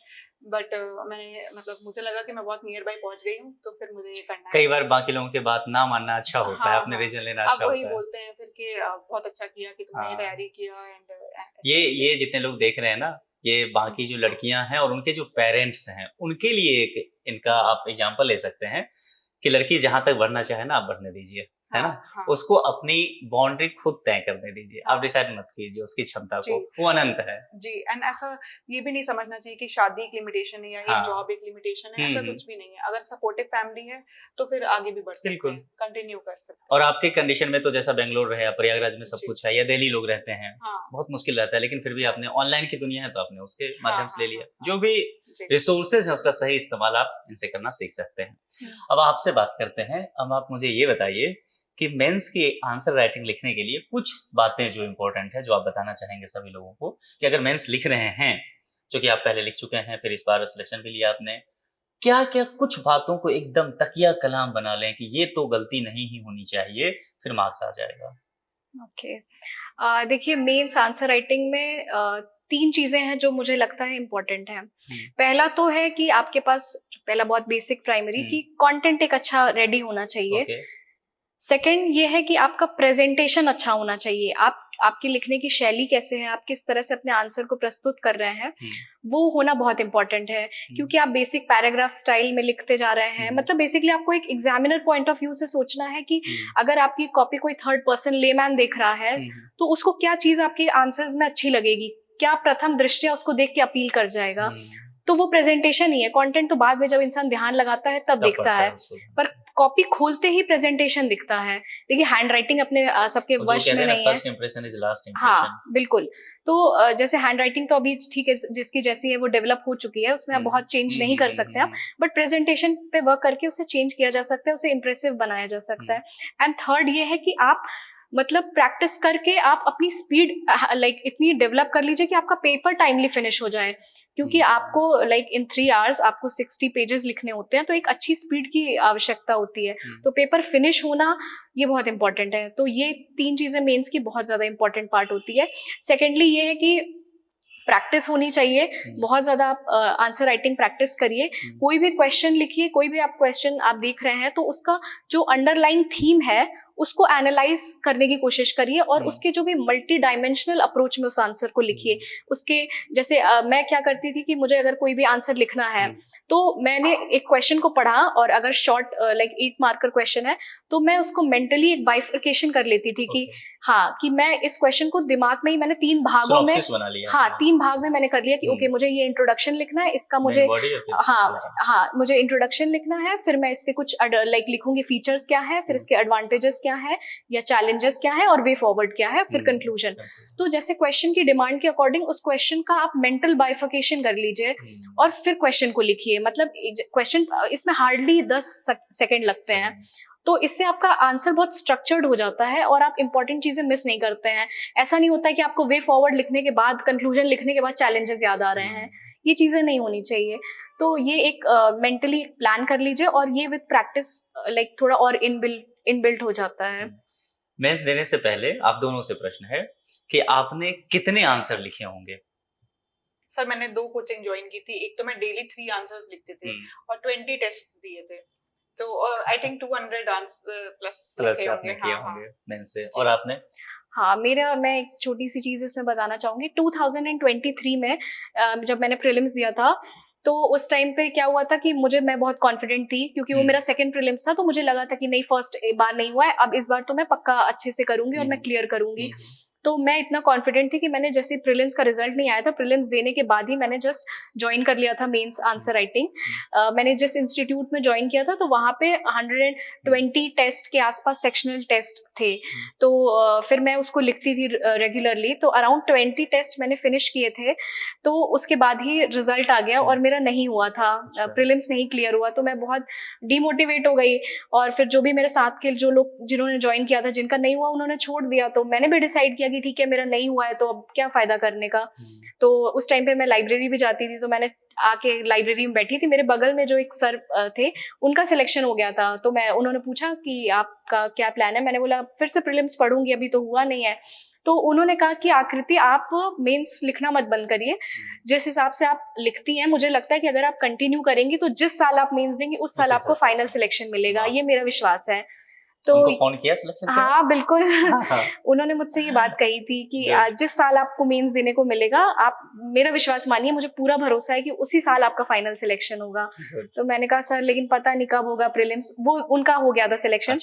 बट मैंने मतलब मुझे लगा कि मैं बहुत नियर बाय पहुंच गई हूँ तो फिर मुझे ये करना है। कई बार बाकी लोगों के बात ना मानना अच्छा होता है, अपने रीजन लेना अच्छा होता है। अब वही बोलते हैं फिर कि बहुत अच्छा किया कि तुमने तैयारी किया। एंड ये जितने लोग देख रहे हैं ना, ये बाकी जो लड़कियां हैं और उनके जो पेरेंट्स हैं उनके लिए एक इनका आप एग्जांपल ले सकते हैं कि लड़की जहां तक बढ़ना चाहे ना आप बढ़ने दीजिए, है ना, उसको अपनी बाउंड्री खुद तय करने दीजिए, आप डिसाइड मत कीजिए उसकी क्षमता को, वो अनंत है जी। एंड ऐसा ये भी नहीं समझना चाहिए कि शादी एक लिमिटेशन है या एक जॉब एक लिमिटेशन है, ऐसा कुछ भी नहीं है। अगर सपोर्टिव फैमिली है तो फिर आगे भी बढ़ सकते हैं, कंटिन्यू कर सकते हैं। और आपके कंडीशन में तो जैसा बेंगलोर रहे, प्रयागराज में सब कुछ है, या दिल्ली लोग रहते हैं, बहुत मुश्किल रहता है, लेकिन फिर भी आपने ऑनलाइन की दुनिया है तो आपने उसके माध्यम से ले लिया। जो भी रिसोर्सेज है उसका सही इस्तेमाल आप इनसे करना सीख सकते हैं। अब आपसे बात करते हैं, अब आप मुझे ये बताइए कि मेंस की आंसर राइटिंग लिखने के लिए कुछ बातें जो इम्पोर्टेंट है, जो आप बताना चाहेंगे सभी लोगों को, कि अगर मेंस लिख रहे हैं, जो कि आप पहले लिख चुके हैं, फिर इस बार सिलेक्शन भी लिया आपने, क्या क्या कुछ बातों को एकदम तकिया कलाम बना लें कि ये तो गलती नहीं ही होनी चाहिए, फिर मार्क्स आ जाएगा? ओके, देखिए मेंस आंसर राइटिंग में 3 चीजें हैं जो मुझे लगता है इम्पोर्टेंट है। पहला तो है कि आपके पास, पहला बहुत बेसिक प्राइमरी, कि कंटेंट एक अच्छा रेडी होना चाहिए। सेकंड ये है कि आपका प्रेजेंटेशन अच्छा होना चाहिए, आपकी लिखने की शैली कैसे है, आप किस तरह से अपने आंसर को प्रस्तुत कर रहे हैं, वो होना बहुत इंपॉर्टेंट है। क्योंकि आप बेसिक पैराग्राफ स्टाइल में लिखते जा रहे हैं, मतलब बेसिकली आपको एक एग्जामिनर पॉइंट ऑफ व्यू से सोचना है कि अगर आपकी कॉपी कोई थर्ड पर्सन लेमैन देख रहा है तो उसको क्या चीज आपके आंसर्स में अच्छी लगेगी, क्या प्रथम दृष्टया उसको देख के अपील कर जाएगा। तो वो प्रेजेंटेशन ही है। कंटेंट तो बाद में जब इंसान ध्यान लगाता है तब दिखता है, पर कॉपी खोलते ही प्रेजेंटेशन दिखता है। देखिए हैंड राइटिंग अपने सबके वश में नहीं है, first impression is last impression. हाँ बिल्कुल। तो जैसे हैंड राइटिंग तो अभी ठीक है, जिसकी जैसी है वो डेवलप हो चुकी है, उसमें आप बहुत चेंज नहीं कर सकते आप, बट प्रेजेंटेशन पे वर्क करके उसे चेंज किया जा सकता है, उसे इम्प्रेसिव बनाया जा सकता है। एंड थर्ड ये है कि आप मतलब प्रैक्टिस करके आप अपनी स्पीड लाइक इतनी डेवलप कर लीजिए कि आपका पेपर टाइमली फिनिश हो जाए। क्योंकि आपको लाइक इन 3 आवर्स आपको 60 पेजेस लिखने होते हैं, तो एक अच्छी स्पीड की आवश्यकता होती है। तो पेपर फिनिश होना ये बहुत इंपॉर्टेंट है। तो ये 3 चीजें मेंस की बहुत ज्यादा इंपॉर्टेंट पार्ट होती है। सेकेंडली ये है कि प्रैक्टिस होनी चाहिए, बहुत ज्यादा आप आंसर राइटिंग प्रैक्टिस करिए। कोई भी क्वेश्चन लिखिए, कोई भी आप क्वेश्चन आप देख रहे हैं तो उसका जो अंडरलाइन थीम है उसको एनालाइज करने की कोशिश करिए, और उसके जो भी मल्टी डायमेंशनल अप्रोच में उस आंसर को लिखिए। उसके जैसे मैं क्या करती थी कि मुझे अगर कोई भी आंसर लिखना है तो मैंने एक क्वेश्चन को पढ़ा, और अगर शॉर्ट लाइक 8 मार्कर क्वेश्चन है तो मैं उसको मेंटली एक बाइफर्केशन कर लेती थी कि हाँ, कि मैं इस क्वेश्चन को दिमाग में ही मैंने 3 भागों में, हाँ 3 भाग में मैंने कर लिया कि ओके मुझे ये इंट्रोडक्शन लिखना है, इसका मुझे हाँ मुझे इंट्रोडक्शन लिखना है, फिर मैं इसके कुछ लाइक लिखूंगी फीचर्स क्या है, फिर इसके एडवांटेजेस क्या है या चैलेंजेस क्या है, और वे फॉरवर्ड क्या है, फिर कंक्लूजन। तो जैसे क्वेश्चन की डिमांड के अकॉर्डिंग उस क्वेश्चन का आप मेंटल बाइफर्केशन कर लीजिए और फिर क्वेश्चन को लिखिए। मतलब क्वेश्चन इसमें हार्डली 10 सेकंड लगते हैं, तो इससे आपका आंसर बहुत स्ट्रक्चर्ड हो जाता है और आप इंपॉर्टेंट चीजें मिस नहीं करते हैं। ऐसा नहीं होता है कि आपको वे फॉरवर्ड लिखने के बाद, कंक्लूजन लिखने के बाद चैलेंजेस याद आ रहे हैं, ये चीजें नहीं होनी चाहिए। तो ये एक मेंटली प्लान कर लीजिए, और ये विद प्रैक्टिस लाइक थोड़ा और इनबिल्ट हो जाता है। मेंस देने से पहले आप दोनों से प्रश्न है कि आपने कितने आंसर लिखे होंगे? सर मैंने 2 कोचिंग ज्वाइन की थी, एक तो मैं डेली 3 आंसर्स लिखती थी और 20 टेस्ट दिए थे, तो आई थिंक 200 आंसर प्लस आपने किए होंगे मेंस से। और आपने? हाँ, मैं एक छोटी सी चीज इसमें बताना चाहूंगी। 2023 में जब मैंने प्रीलिम्स दिया था, तो उस टाइम पे क्या हुआ था कि मैं बहुत कॉन्फिडेंट थी, क्योंकि वो मेरा सेकंड प्रीलिम्स था, तो मुझे लगा था कि नहीं, फर्स्ट बार नहीं हुआ है, अब इस बार तो मैं पक्का अच्छे से करूंगी और मैं क्लियर करूंगी। तो मैं इतना कॉन्फिडेंट थी कि मैंने जैसे प्रीलिम्स का रिजल्ट नहीं आया था, प्रीलिम्स देने के बाद ही मैंने जस्ट ज्वाइन कर लिया था मेंस आंसर राइटिंग। मैंने जिस इंस्टीट्यूट में ज्वाइन किया था तो वहाँ पे 120 टेस्ट के आसपास सेक्शनल टेस्ट थे, तो फिर मैं उसको लिखती थी रेगुलरली। तो अराउंड 20 टेस्ट मैंने फिनिश किए थे, तो उसके बाद ही रिजल्ट आ गया और मेरा नहीं हुआ था, प्रीलिम्स नहीं क्लियर हुआ। तो मैं बहुत डिमोटिवेट हो गई, और फिर जो भी मेरे साथ के जो लोग जिन्होंने ज्वाइन किया था, जिनका नहीं हुआ उन्होंने छोड़ दिया। तो मैंने भी डिसाइड किया कि ठीक है, मेरा नहीं हुआ है तो अब क्या फायदा करने का। तो उस टाइम पे मैं लाइब्रेरी भी जाती थी, तो मैंने आके लाइब्रेरी में बैठी थी, मेरे बगल में जो एक सर थे उनका सिलेक्शन हो गया था, तो उन्होंने पूछा कि आपका क्या प्लान है। मैंने बोला फिर से प्रीलिम्स पढ़ूंगी, अभी तो हुआ नहीं है। तो उन्होंने कहा कि आकृति आप मेंस लिखना मत बंद करिए, जिस हिसाब से आप लिखती हैं मुझे लगता है कि अगर आप कंटिन्यू करेंगी तो जिस साल आप मेंस देंगी उस साल आपको फाइनल सिलेक्शन मिलेगा, ये मेरा विश्वास है। तो उनको फोन किया सिलेक्शन? हाँ बिल्कुल। उन्होंने मुझसे ये बात कही थी कि जिस साल आपको मेंस देने को मिलेगा, आप मेरा विश्वास मानिए, मुझे पूरा भरोसा है कि उसी साल आपका फाइनल सिलेक्शन होगा। तो मैंने कहा सर लेकिन पता नहीं कब होगा प्रीलिम्स। वो उनका हो गया था सिलेक्शन।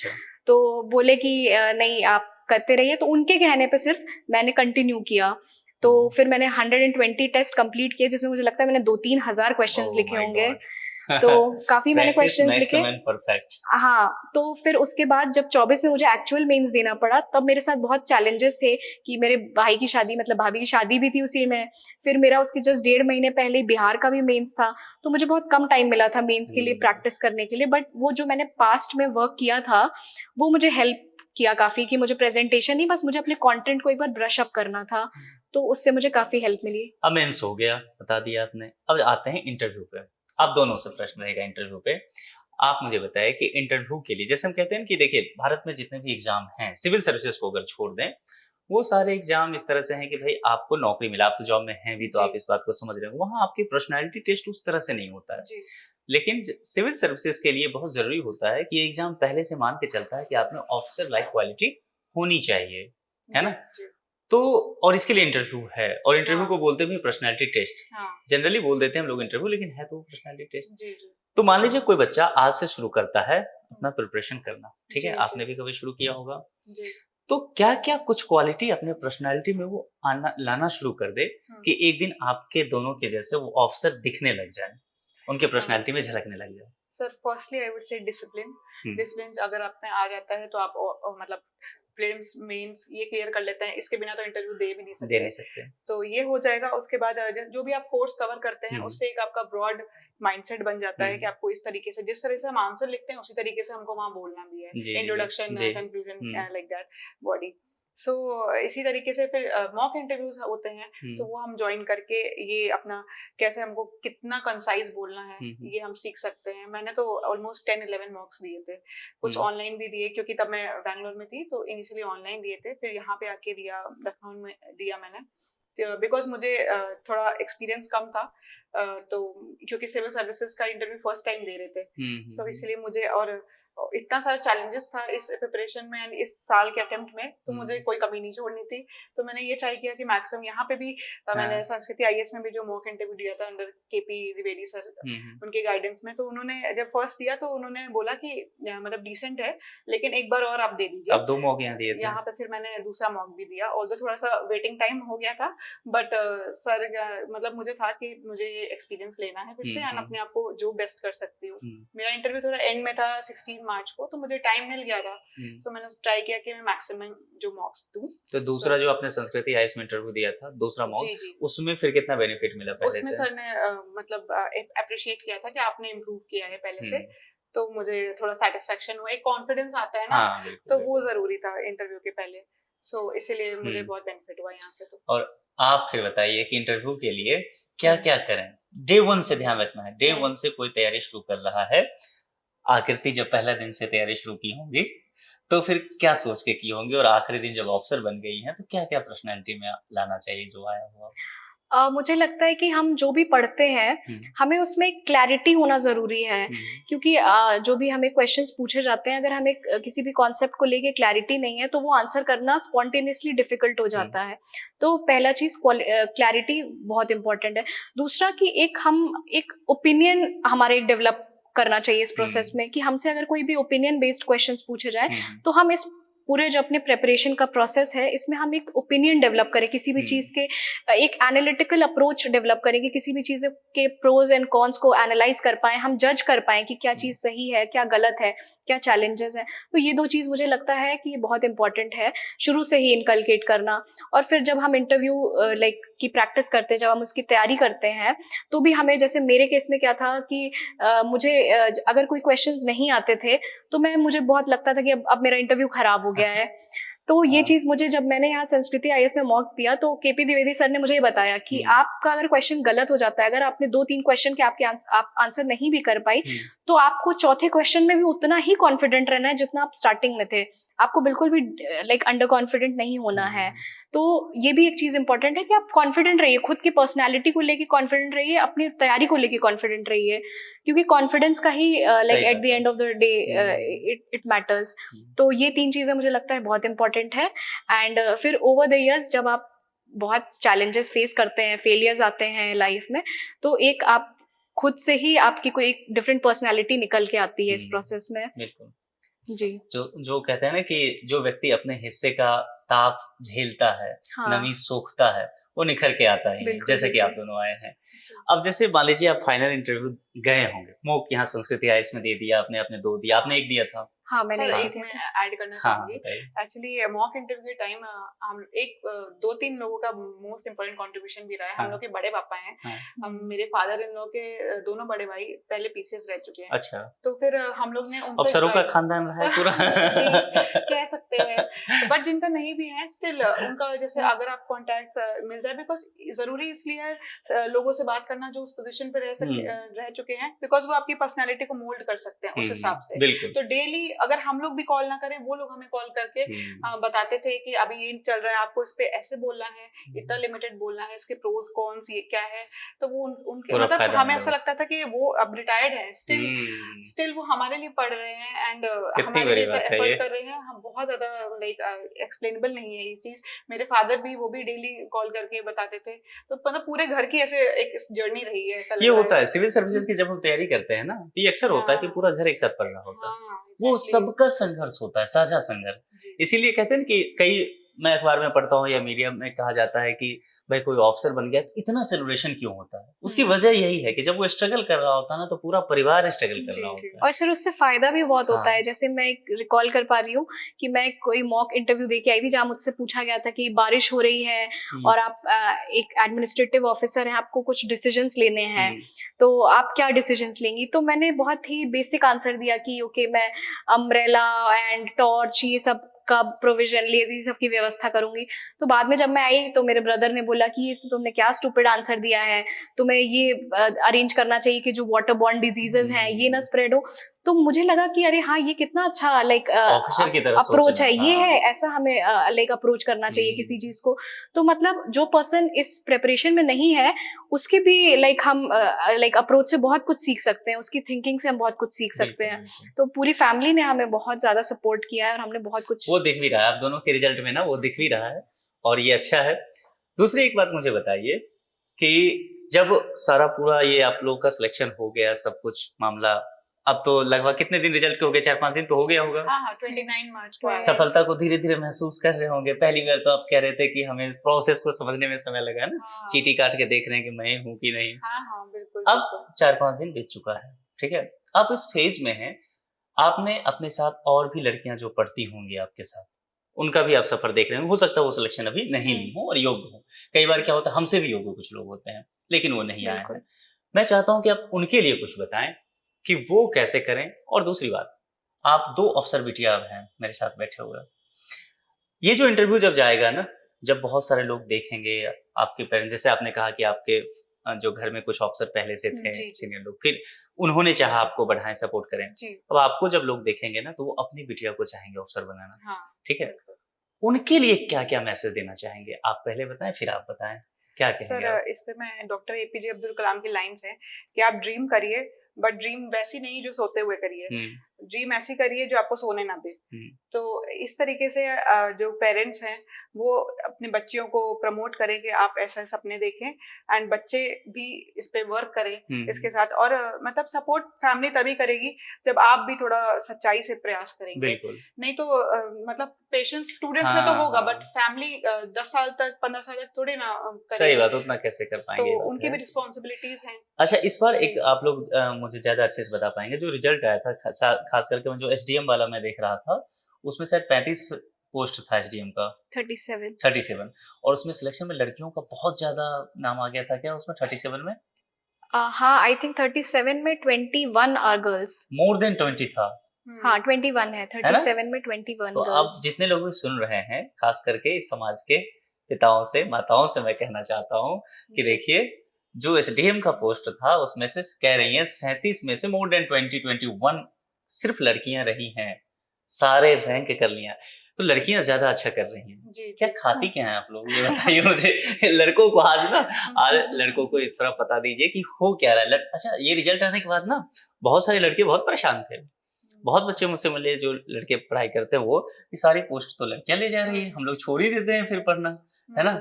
तो बोले कि नहीं आप करते रहिए। तो उनके कहने पे सिर्फ मैंने कंटिन्यू किया। तो फिर मैंने 120 टेस्ट कंप्लीट किए, जिसमें मुझे लगता है मैंने 2-3 हजार क्वेश्चंस लिखे होंगे। तो काफी मैंने क्वेश्चंस लिखे। परफेक्ट। हाँ, तो फिर उसके बाद जब 24 में मुझे एक्चुअल मेंस देना पड़ा, तब मेरे साथ बहुत चैलेंजेस थे कि मेरे भाई की शादी, मतलब भाभी की शादी भी थी उसी में। फिर मेरा उसके जस्ट 1.5 महीने पहले बिहार का भी मेंस था। तो मुझे बहुत कम टाइम मिला था मेंस के लिए प्रैक्टिस करने के लिए। बट वो जो मैंने पास्ट में वर्क किया था वो मुझे हेल्प किया काफी, कि मुझे प्रेजेंटेशन नहीं, बस मुझे अपने कंटेंट को एक बार ब्रश अप करना था। तो उससे मुझे काफी हेल्प मिली। अब मेंस हो गया, बता दिया आपने। अब आते हैं इंटरव्यू पे। आप दोनों से प्रश्न रहेगा इंटरव्यू पे। आप मुझे बताएं कि इंटरव्यू के लिए, जैसे हम कहते हैं कि देखिए भारत में जितने भी एग्जाम हैं, सिविल सर्विसेज को अगर छोड़ दें, वो सारे एग्जाम इस तरह से हैं कि भाई आपको नौकरी मिला, आप तो जॉब में हैं भी, तो आप इस बात को समझ रहे हो। वहाँ आपकी पर्सनैलिटी टेस्ट उस तरह से नहीं होता है। लेकिन सिविल सर्विसेज के लिए बहुत जरूरी होता है कि ये एग्जाम पहले से मान के चलता है कि आप में ऑफिसर लाइक क्वालिटी होनी चाहिए, है ना। तो और इसके लिए इंटरव्यू है, और इंटरव्यू को बोलते भी पर्सनैलिटी टेस्ट। जनरली बोल देते हैं हम लोग इंटरव्यू, लेकिन है तो पर्सनैलिटी टेस्ट। तो मान लीजिए कोई बच्चा आज से शुरू करता है अपना प्रिपरेशन करना, ठीक है, आपने भी कभी शुरू किया होगा। तो क्या क्या कुछ क्वालिटी अपने पर्सनैलिटी में वो लाना शुरू कर दे कि एक दिन आपके दोनों के जैसे वो ऑफिसर दिखने लग जाए, उनके पर्सनैलिटी में झलकने लग जाए? Sir firstly I would say discipline अगर आप में आ जाता है तो आप मतलब प्रीलिम्स मेंस ये क्लियर कर लेते हैं, इसके बिना तो इंटरव्यू दे भी नहीं सकते। तो ये हो जाएगा। उसके बाद जो भी आप कोर्स कवर करते हैं उससे एक आपका ब्रॉड माइंडसेट बन जाता है कि आपको इस तरीके से, जिस तरह से हम आंसर लिखते हैं उसी तरीके से हमको वहाँ बोलना भी है, introduction, conclusion, like that body. So इसी तरीके से फिर मॉक इंटरव्यूज होते हैं, तो वो हम ज्वाइन करके ये अपना कैसे हमको कितना कंसाइज बोलना है ये हम सीख सकते हैं। मैंने तो ऑलमोस्ट 10-11 मॉक्स दिए थे, कुछ ऑनलाइन भी दिए क्योंकि तब मैं बैंगलोर में थी, तो इनिशियली ऑनलाइन दिए थे, फिर यहाँ पे आके दिया, लखनऊ में दिया मैंने, बिकॉज मुझे थोड़ा एक्सपीरियंस कम था। तो क्योंकि सिविल सर्विसेज का इंटरव्यू फर्स्ट टाइम दे रहे थे, सो इसलिए मुझे, और इतना सारा चैलेंजेस था इस प्रिपरेशन में एंड इस साल के अटेम्प्ट में, तो मुझे कोई कमी नहीं छोड़नी थी। तो मैंने ये ट्राई किया कि मैक्सिमम यहाँ पे भी मैंने संस्कृति IAS में भी जो मॉक इंटरव्यू दिया था अंडर KP द्विवेदी सर, उनके गाइडेंस में, तो उन्होंने जब फर्स्ट दिया तो उन्होंने बोला कि मतलब डिसेंट है लेकिन एक बार और आप दे दीजिए। अब 2 मॉक यहाँ दिए थे। यहाँ पे फिर मैंने दूसरा मॉक भी दिया, ऑल्दो थोड़ा सा वेटिंग टाइम हो गया था, बट सर मतलब मुझे था कि मुझे ये एक्सपीरियंस लेना है फिर से एंड अपने आप को जो बेस्ट कर सकती हूँ। मेरा इंटरव्यू थोड़ा एंड में था 16 मार्च को, तो मुझे टाइम मिल गया था, सो मैंने ट्राई किया कि मैं मैक्सिमम जो मॉक्स दूं। तो दूसरा जो आपने संस्कृति IAS में इंटरव्यू दिया था, दूसरा मॉक, उसमें फिर कितना बेनिफिट मिला पहले उसमें से? सर ने मतलब अप्रिशिएट किया था कि आपने इम्प्रूव किया है पहले से, तो मुझे थोड़ा सेटिस्फेक्शन हुआ, एक कॉन्फिडेंस आता है ना, तो वो जरूरी था इंटरव्यू के पहले, सो इसीलिए मुझे बहुत बेनिफिट हुआ यहाँ से। तो और आप फिर बताइए कि इंटरव्यू के लिए क्या क्या करें? डे 1 से ध्यान रखना है। डे 1 से कोई तैयारी शुरू कर रहा है, आकृति जब पहला दिन से तैयारी शुरू की होंगी तो फिर क्या सोच के की होंगी, और आखिरी दिन जब ऑफिसर बन गई हैं तो क्या क्या पर्सनैलिटी में लाना चाहिए जो आया हुआ? मुझे लगता है कि हम जो भी पढ़ते हैं हमें उसमें क्लैरिटी होना ज़रूरी है, क्योंकि जो भी हमें क्वेश्चंस पूछे जाते हैं, अगर हमें किसी भी कॉन्सेप्ट को लेके क्लैरिटी नहीं है तो वो आंसर करना स्पॉन्टेनियसली डिफिकल्ट हो जाता है। तो पहला चीज़ क्लैरिटी बहुत इंपॉर्टेंट है। दूसरा कि एक ओपिनियन हमारे एक डेवलप करना चाहिए इस प्रोसेस में, कि हमसे अगर कोई भी ओपिनियन बेस्ड क्वेश्चंस पूछे जाए तो हम इस पूरे जो अपने प्रेपरेशन का प्रोसेस है इसमें हम एक ओपिनियन डेवलप करें, किसी भी चीज़ के एक एनालिटिकल अप्रोच डेवलप करें कि किसी भी चीज़ के प्रोज एंड कॉन्स को एनालाइज कर पाएं, हम जज कर पाएं कि क्या चीज़ सही है, क्या गलत है, क्या चैलेंजेस हैं। तो ये 2 चीज़ मुझे लगता है कि ये बहुत इंपॉर्टेंट है शुरू से ही इनकलकेट करना। और फिर जब हम इंटरव्यू की प्रैक्टिस करते हैं, जब हम उसकी तैयारी करते हैं, तो भी हमें, जैसे मेरे केस में क्या था कि मुझे अगर कोई क्वेश्चंस नहीं आते थे तो मुझे बहुत लगता था कि अब मेरा इंटरव्यू खराब हो गया है। तो ये चीज मुझे, जब मैंने यहाँ संस्कृति आईएएस में मॉक दिया तो केपी द्विवेदी सर ने मुझे ये बताया कि आपका अगर क्वेश्चन गलत हो जाता है, अगर आपने 2-3 क्वेश्चन के आपके आप आंसर नहीं भी कर पाई, तो आपको चौथे क्वेश्चन में भी उतना ही कॉन्फिडेंट रहना है जितना आप स्टार्टिंग में थे। आपको बिल्कुल भी लाइक अंडर कॉन्फिडेंट नहीं होना है। तो ये भी एक चीज इंपॉर्टेंट है कि आप कॉन्फिडेंट रहिए, खुद की पर्सनैलिटी को लेके कॉन्फिडेंट रहिए, अपनी तैयारी को लेके कॉन्फिडेंट रहिए, क्योंकि कॉन्फिडेंस का ही like at the end of the day it matters. तो ये 3 चीजें मुझे लगता है बहुत इंपॉर्टेंट है। एंड फिर ओवर द इयर्स जब आप बहुत चैलेंजेस फेस करते हैं, फेलियर्स आते हैं लाइफ में, तो एक आप खुद से ही आपकी कोई एक डिफरेंट पर्सनैलिटी निकल के आती है इस प्रोसेस में। जी, जो कहते हैं ना कि जो व्यक्ति अपने हिस्से का ताप झेलता है, नमी सोखता है, वो निखर के आता है, जैसे कि आप दोनों आए हैं। अब जैसे मान लीजिए आप फाइनल इंटरव्यू गए होंगे, मॉक यहाँ संस्कृति आईएएस में दे दिया आपने, अपने 2 दिया, आपने 1 दिया था। हाँ, मैंने एक में ऐड करना चाहूंगी। एक्चुअली मॉक इंटरव्यू के टाइम हम 2-3 लोगों का मोस्ट इम्पोर्टेंट कंट्रीब्यूशन भी रहा है। हम लोग के बड़े पापा हैं, मेरे फादर इन लॉ के दोनों बड़े भाई पहले पीसीएस रह चुके हैं। अच्छा। तो फिर हम लोग ने उनसे अफसरों का खानदान रहा है पूरा। कह सकते हैं, बट जिनका नहीं भी है स्टिल उनका जैसे अगर आप कॉन्टैक्ट मिल जाए, बिकॉज जरूरी इसलिए है लोगों से बात करना जो उस पोजीशन पे रह चुके हैं, बिकॉज वो आपकी पर्सनैलिटी को मोल्ड कर सकते हैं उस हिसाब से। तो डेली अगर हम लोग भी कॉल ना करें, वो लोग हमें कॉल करके बताते थे कि अभी ये चल रहा है, आपको इस पे ऐसे बोलना है, इतना लिमिटेड बोलना है, इसके प्रोज कॉन्स ये क्या है। तो वो उनके मतलब हमें ऐसा लगता था कि वो अब रिटायर्ड है, स्टिल वो हमारे लिए पढ़ रहे हैं एंड हमारे लिए एफर्ट कर रहे हैं। हम बहुत ज्यादा लाइक एक्सप्लेनेबल नहीं है ये चीज। मेरे फादर भी, वो भी डेली कॉल करके बताते थे। तो मतलब पूरे घर की ऐसे एक जर्नी रही है। ऐसा ये होता है सिविल सर्विसेज की, जब हम तैयारी करते हैं ना, ये अक्सर होता है कि पूरा घर एक साथ पढ़ रहा होता है। वो सबका संघर्ष होता है, साझा संघर्ष। इसीलिए कहते हैं कि कई, मैं अखबार में पढ़ता हूँ या मीडिया में कहा जाता है कि भाई कोई ऑफिसर बन गया तो इतना सेलिब्रेशन क्यों होता है। उसकी वजह यही है कि जब वो स्ट्रगल कर रहा होता है ना, तो पूरा परिवार स्ट्रगल कर रहा होता है, और फिर उससे फायदा भी बहुत होता है। जैसे मैं रिकॉल कर पा रही हूँ कि मैं कोई मॉक इंटरव्यू दे के आई थी जहाँ मुझसे पूछा गया था कि बारिश हो रही है और आप एक एडमिनिस्ट्रेटिव ऑफिसर हैं, आपको कुछ डिसीजंस लेने हैं, तो आप क्या डिसीजंस लेंगी। तो मैंने बहुत ही बेसिक आंसर दिया कि ओके, मैं अम्ब्रेला एंड टॉर्च ये सब का प्रोविजन, लेजी सब की व्यवस्था करूंगी। तो बाद में जब मैं आई तो मेरे ब्रदर ने बोला कि इससे तुमने क्या स्टूपिड आंसर दिया है, तुम्हें ये अरेंज करना चाहिए कि जो वाटर बॉर्न डिजीजेस हैं ये ना स्प्रेड हो। तो मुझे लगा कि अरे हाँ, ये कितना अच्छा लाइक अप्रोच है, ये है, ऐसा हमें लाइक अप्रोच करना चाहिए किसी चीज को। तो मतलब जो पर्सन इस प्रिपरेशन में नहीं है, उसके भी लाइक हम लाइक अप्रोच से बहुत कुछ सीख सकते हैं, उसकी थिंकिंग से हम बहुत कुछ सीख सकते हैं। तो पूरी फैमिली ने हमें बहुत ज्यादा सपोर्ट किया है और हमने बहुत कुछ, वो दिख भी रहा है आप दोनों के रिजल्ट में ना, वो दिख भी रहा है और ये अच्छा है। दूसरी एक बात मुझे बताइए कि जब सारा पूरा ये आप लोग का सिलेक्शन हो गया, सब कुछ मामला, अब तो लगभग कितने दिन रिजल्ट के हो गए, 4-5 दिन तो हो गया होगा। हाँ, 29 मार्च को सफलता को धीरे धीरे महसूस कर रहे होंगे। पहली बार तो आप कह रहे थे कि हमें प्रोसेस को समझने में समय लगा ना, चीटी काट के देख रहे हैं कि मैं हूँ कि नहीं। हाँ, बिल्कुल। अब 4-5 दिन बीत चुका है, ठीक है, आप इस फेज में हैं, आपने अपने साथ और भी लड़कियां जो पढ़ती होंगी आपके साथ, उनका भी आप सफर देख रहे हैं। हो सकता है वो सिलेक्शन अभी नहीं ली हो और योग्य हो। कई बार क्या होता है, हमसे भी योग्य कुछ लोग होते हैं लेकिन वो नहीं आए हैं। मैं चाहता हूं कि आप उनके लिए कुछ बताएं कि वो कैसे करें। और दूसरी बात, आप 2 अफसर बिटिया हैं मेरे साथ बैठे हुए, ये जो इंटरव्यू जब जाएगा ना, जब बहुत सारे लोग देखेंगे आपके पेरेंट्स, जैसे आपने कहा कि आपके जो घर में कुछ अफसर पहले से थे सीनियर लोग, फिर उन्होंने चाहा आपको बढ़ाएं, सपोर्ट करें। अब आपको जब लोग देखेंगे ना, तो वो अपनी बिटिया को चाहेंगे अफसर बनाना, ठीक है, उनके लिए क्या क्या मैसेज देना चाहेंगे? आप पहले बताएं फिर आप बताएं क्या कहेंगे। सर, इस पे मैं डॉक्टर एपीजे अब्दुल कलाम की लाइन्स है कि आप ड्रीम करिए, बट ड्रीम वैसी नहीं जो सोते हुए करिए, ड्रीम ऐसी करिए जो आपको सोने ना दे। तो इस तरीके से जो पेरेंट्स हैं वो अपने बच्चियों को प्रमोट करें कि आप ऐसे सपने देखें, एंड बच्चे भी इस पे वर्क करें इसके साथ। और मतलब सपोर्ट फैमिली तभी करेगी जब आप भी थोड़ा सच्चाई से प्रयास करेंगे। नहीं तो मतलब पेशेंस स्टूडेंट्स में तो होगा, बट फैमिली 10 साल तक 15 साल तक थोड़ी ना करेगी। सही बात, उतना कैसे कर पाएंगे, तो उनकी भी रिस्पॉन्सिबिलिटीज हैं। अच्छा, इस बार एक आप लोग मुझे ज्यादा अच्छे से बता पाएंगे, जो रिजल्ट आया था, खास करके मैं जो एसडीएम वाला मैं देख रहा था, उसमें शायद 35 पोस्ट था एसडीएम का, 37, और उसमें सिलेक्शन में लड़कियों का बहुत ज्यादा नाम आ गया था क्या उसमें 37 में? हाँ, आई थिंक 37 में 21 आर गर्ल्स, मोर देन 20 था। हाँ 21 है, 37 में 21। तो अब जितने लोग भी सुन रहे हैं, खास करके इस समाज के पिताओं से, माताओं से मैं कहना चाहता हूँ कि देखिए, जो एसडीएम का पोस्ट था उसमें से कह रही हैं 37 में से मोर देन 21 सिर्फ लड़कियां रही हैं, सारे रैंक कर लिया। तो लड़कियां ज्यादा अच्छा कर रही हैं। क्या खाती क्या हैं आप लोग, ये बताइए मुझे। लड़कों को आज लड़कों को इस तरह बता दीजिए कि हो क्या रहा है। अच्छा, ये रिजल्ट आने के बाद ना बहुत सारे लड़के बहुत परेशान थे। बहुत बच्चे मुझसे मिले जो लड़के पढ़ाई करते हैं, वो कि सारी पोस्ट तो लड़कियां ले जा रही है, हम लोग छोड़ ही देते हैं फिर पढ़ना, है ना।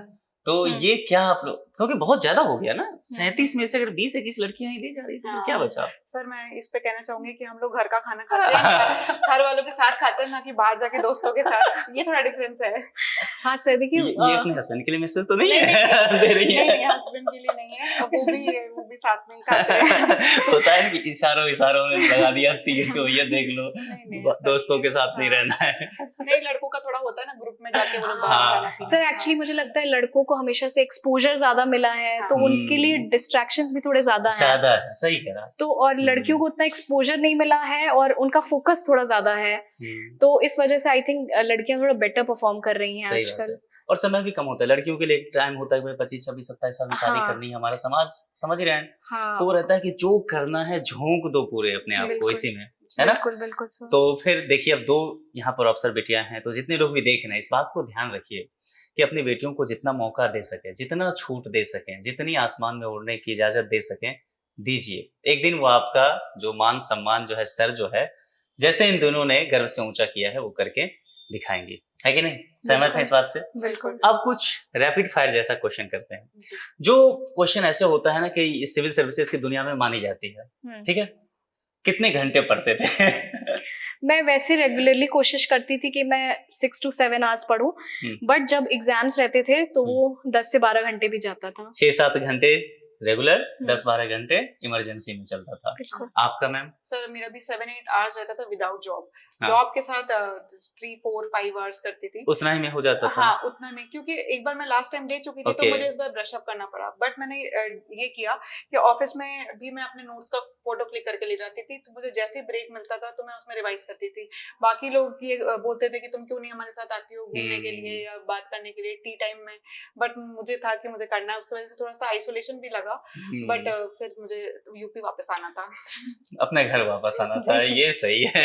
तो ये क्या आप लोग, क्योंकि बहुत ज्यादा हो गया ना, 37 में से अगर 20-21 लड़कियां ही दी जा रही तो फिर क्या बचा। सर मैं इस पे कहना चाहूंगी कि हम लोग घर का खाना खाते हैं, घर वालों के साथ खाते हैं, ना कि बाहर जाके दोस्तों के साथ। ये थोड़ा डिफरेंस है। हाँ सर देखिए, ये अपने हस्बैंड के लिए मैसेज तो नहीं है दे रही है? नहीं, हस्बैंड के लिए नहीं है, वो भी साथ में ही खाते हैं। होता है ना कि इशारों में लगा दिया तीर को, ये देख लो दोस्तों के साथ नहीं रहना है। नहीं, लड़कों का थोड़ा होता है ना, ग्रुप में जाके वो लोग बाहर खाना। सर एक्चुअली मुझे लगता है लड़कों को हमेशा से एक्सपोजर ज्यादा मिला है, तो उनके लिए डिस्ट्रैक्शंस भी थोड़े ज्यादा है। सही कह रहा। तो और लड़कियों को उतना एक्सपोजर नहीं मिला है और उनका फोकस थोड़ा ज्यादा है, तो इस वजह से आई थिंक लड़कियां थोड़ा बेटर परफॉर्म कर रही हैं आजकल। और समय भी कम होता है लड़कियों के लिए, एक टाइम होता है 25, 26, 27 साल में शादी करनी है, हमारा समाज समझ ही रहे हैं। तो वो रहता है कि जो करना है झोंक दो पूरे अपने आप को इसी में, है ना। बिल्कुल सर। तो फिर देखिए, अब 2 यहाँ पर अफसर बेटियां हैं, तो जितने लोग भी देख रहे हैं इस बात को ध्यान रखिए कि अपनी बेटियों को जितना मौका दे सके, जितना छूट दे सकें, जितनी आसमान में उड़ने की इजाजत दे सकें दीजिए। एक दिन वो आपका जो मान सम्मान जो है, सर जो है, जैसे इन दोनों ने गर्व से ऊंचा किया है वो करके दिखाएंगी, है कि नहीं। सहमत है इस बात से? बिल्कुल। अब कुछ रैपिड फायर जैसा क्वेश्चन करते हैं, जो क्वेश्चन ऐसे होता है ना कि सिविल सर्विसेज की दुनिया में मानी जाती है, ठीक है। कितने घंटे पढ़ते थे? मैं वैसे रेगुलरली कोशिश करती थी कि मैं 6 to 7 आवर्स पढूं, बट जब एग्जाम्स रहते थे तो वो 10 से 12 घंटे भी जाता था। 6-7 घंटे रेगुलर, 10-12 घंटे इमरजेंसी में चलता था। आपका मैम? सर मेरा भी 7-8 आवर्स रहता था विदाउट जॉब। जॉब के साथ 3-4-5 आवर्स करती थी। उतना ही में हो जाता था? हाँ उतना में, क्योंकि एक बार मैं लास्ट टाइम दे चुकी थी, तो मुझे इस बार ब्रश अप करना पड़ा। बट मैंने ये किया कि ऑफिस में भी मैं अपने नोट्स का फोटो क्लिक करके ले जाती थी, तो मुझे जैसे ब्रेक मिलता था तो मैं उसमें रिवाइज करती थी। बाकी लोग ये बोलते थे कि तुम क्यों नहीं हमारे साथ आती हो घूमने के लिए या बात करने के लिए टी टाइम में, बट मुझे था कि मुझे करना है, उस वजह से थोड़ा सा आइसोलेशन भी लगा। बट फिर मुझे यूपी वापस आना था। अपने घर वापस आना था, ये सही है।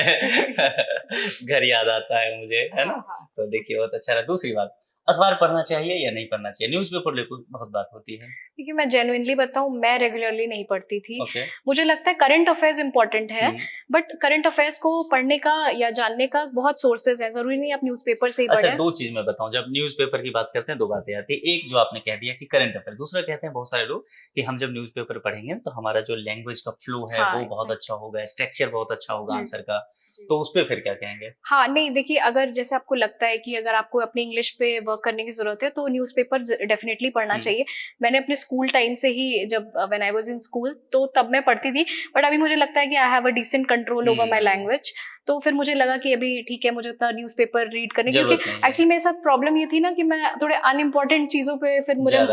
घर याद आता है मुझे, है ना। तो देखिए बहुत अच्छा रहा। दूसरी बात, अखबार पढ़ना चाहिए या नहीं पढ़ना चाहिए? न्यूज़पेपर लेकर बहुत बात होती है। देखिए मैं जेन्युइनली बताऊं, मैं रेगुलरली नहीं पढ़ती थी। मुझे लगता है करंट अफेयर्स इंपॉर्टेंट है, बट करंट अफेयर्स को पढ़ने का या जानने का बहुत सोर्सेज है, जरूरी नहीं आप न्यूज़पेपर से ही पढ़ें। अच्छा, 2 चीज मैं बताऊं, जब न्यूज़पेपर की बात करते हैं 2 बातें आती है। एक जो आपने कह दिया कि करंट अफेयर, दूसरा कहते हैं बहुत सारे लोग कि हम जब न्यूज़पेपर पढ़ेंगे तो हमारा जो लैंग्वेज का फ्लो है वो बहुत अच्छा होगा, स्ट्रक्चर बहुत अच्छा होगा आंसर का, तो उस पर फिर क्या कहेंगे? हाँ नहीं देखिए, अगर जैसे आपको लगता है कि अगर आपको अपनी इंग्लिश पे वर्क करने की जरूरत है तो न्यूज़पेपर डेफिनेटली पढ़ना चाहिए। मैंने अपने स्कूल टाइम से ही, जब when I was in school, तो तब मैं पढ़ती थी, बट अभी मुझे लगता है कि I have a descent control over my language, तो फिर मुझे लगा कि अभी ठीक है, मुझे उतना न्यूज़पेपर रीड करने, क्योंकि एक्चुअली मेरे साथ प्रॉब्लम ये थी ना कि मैं थोड़े अनइम्पोर्टेंट चीजों पे फिर मुझे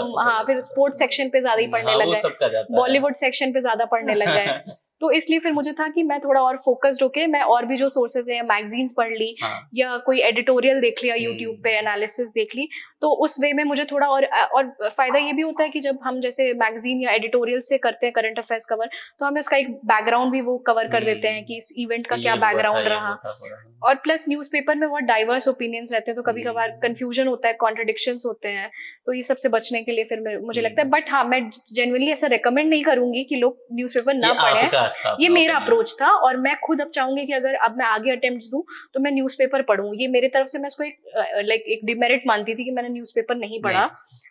फिर स्पोर्ट्स सेक्शन पे ज्यादा ही पढ़ने लग गए, बॉलीवुड सेक्शन पे ज्यादा पढ़ने लग गए। तो इसलिए फिर मुझे था कि मैं थोड़ा और फोकस्ड होके मैं और भी जो सोर्सेज है, मैगजीन्स पढ़ ली या कोई एडिटोरियल देख लिया यूट्यूब पे, एनालिसिस देख ली, तो उस वे में मुझे थोड़ा और फायदा ये भी होता है कि जब हम जैसे मैगजीन या एडिटोरियल से करते हैं करंट अफेयर्स कवर, तो हमें उसका एक बैकग्राउंड भी वो कवर कर देते हैं कि इस इवेंट का क्या बैकग्राउंड रहा, और प्लस न्यूज़पेपर में बहुत डाइवर्स ओपिनियंस रहते हैं, तो कभी कभार कंफ्यूजन होता है, कॉन्ट्रडिक्शंस होते हैं, तो ये सबसे बचने के लिए फिर मुझे लगता है। बट हाँ, मैं जेन्युइनली ऐसा रिकमेंड नहीं करूंगी कि लोग न्यूज़पेपर ना पढ़ें, ये मेरा अप्रोच था, और मैं खुद अब चाहूंगी कि अगर अब मैं आगे अटेम्प्ट्स दूं तो मैं न्यूज़पेपर पढूं। ये मेरे तरफ से, मैं इसको एक डिमेरिट मानती थी कि मैंने न्यूज़पेपर नहीं पढ़ा,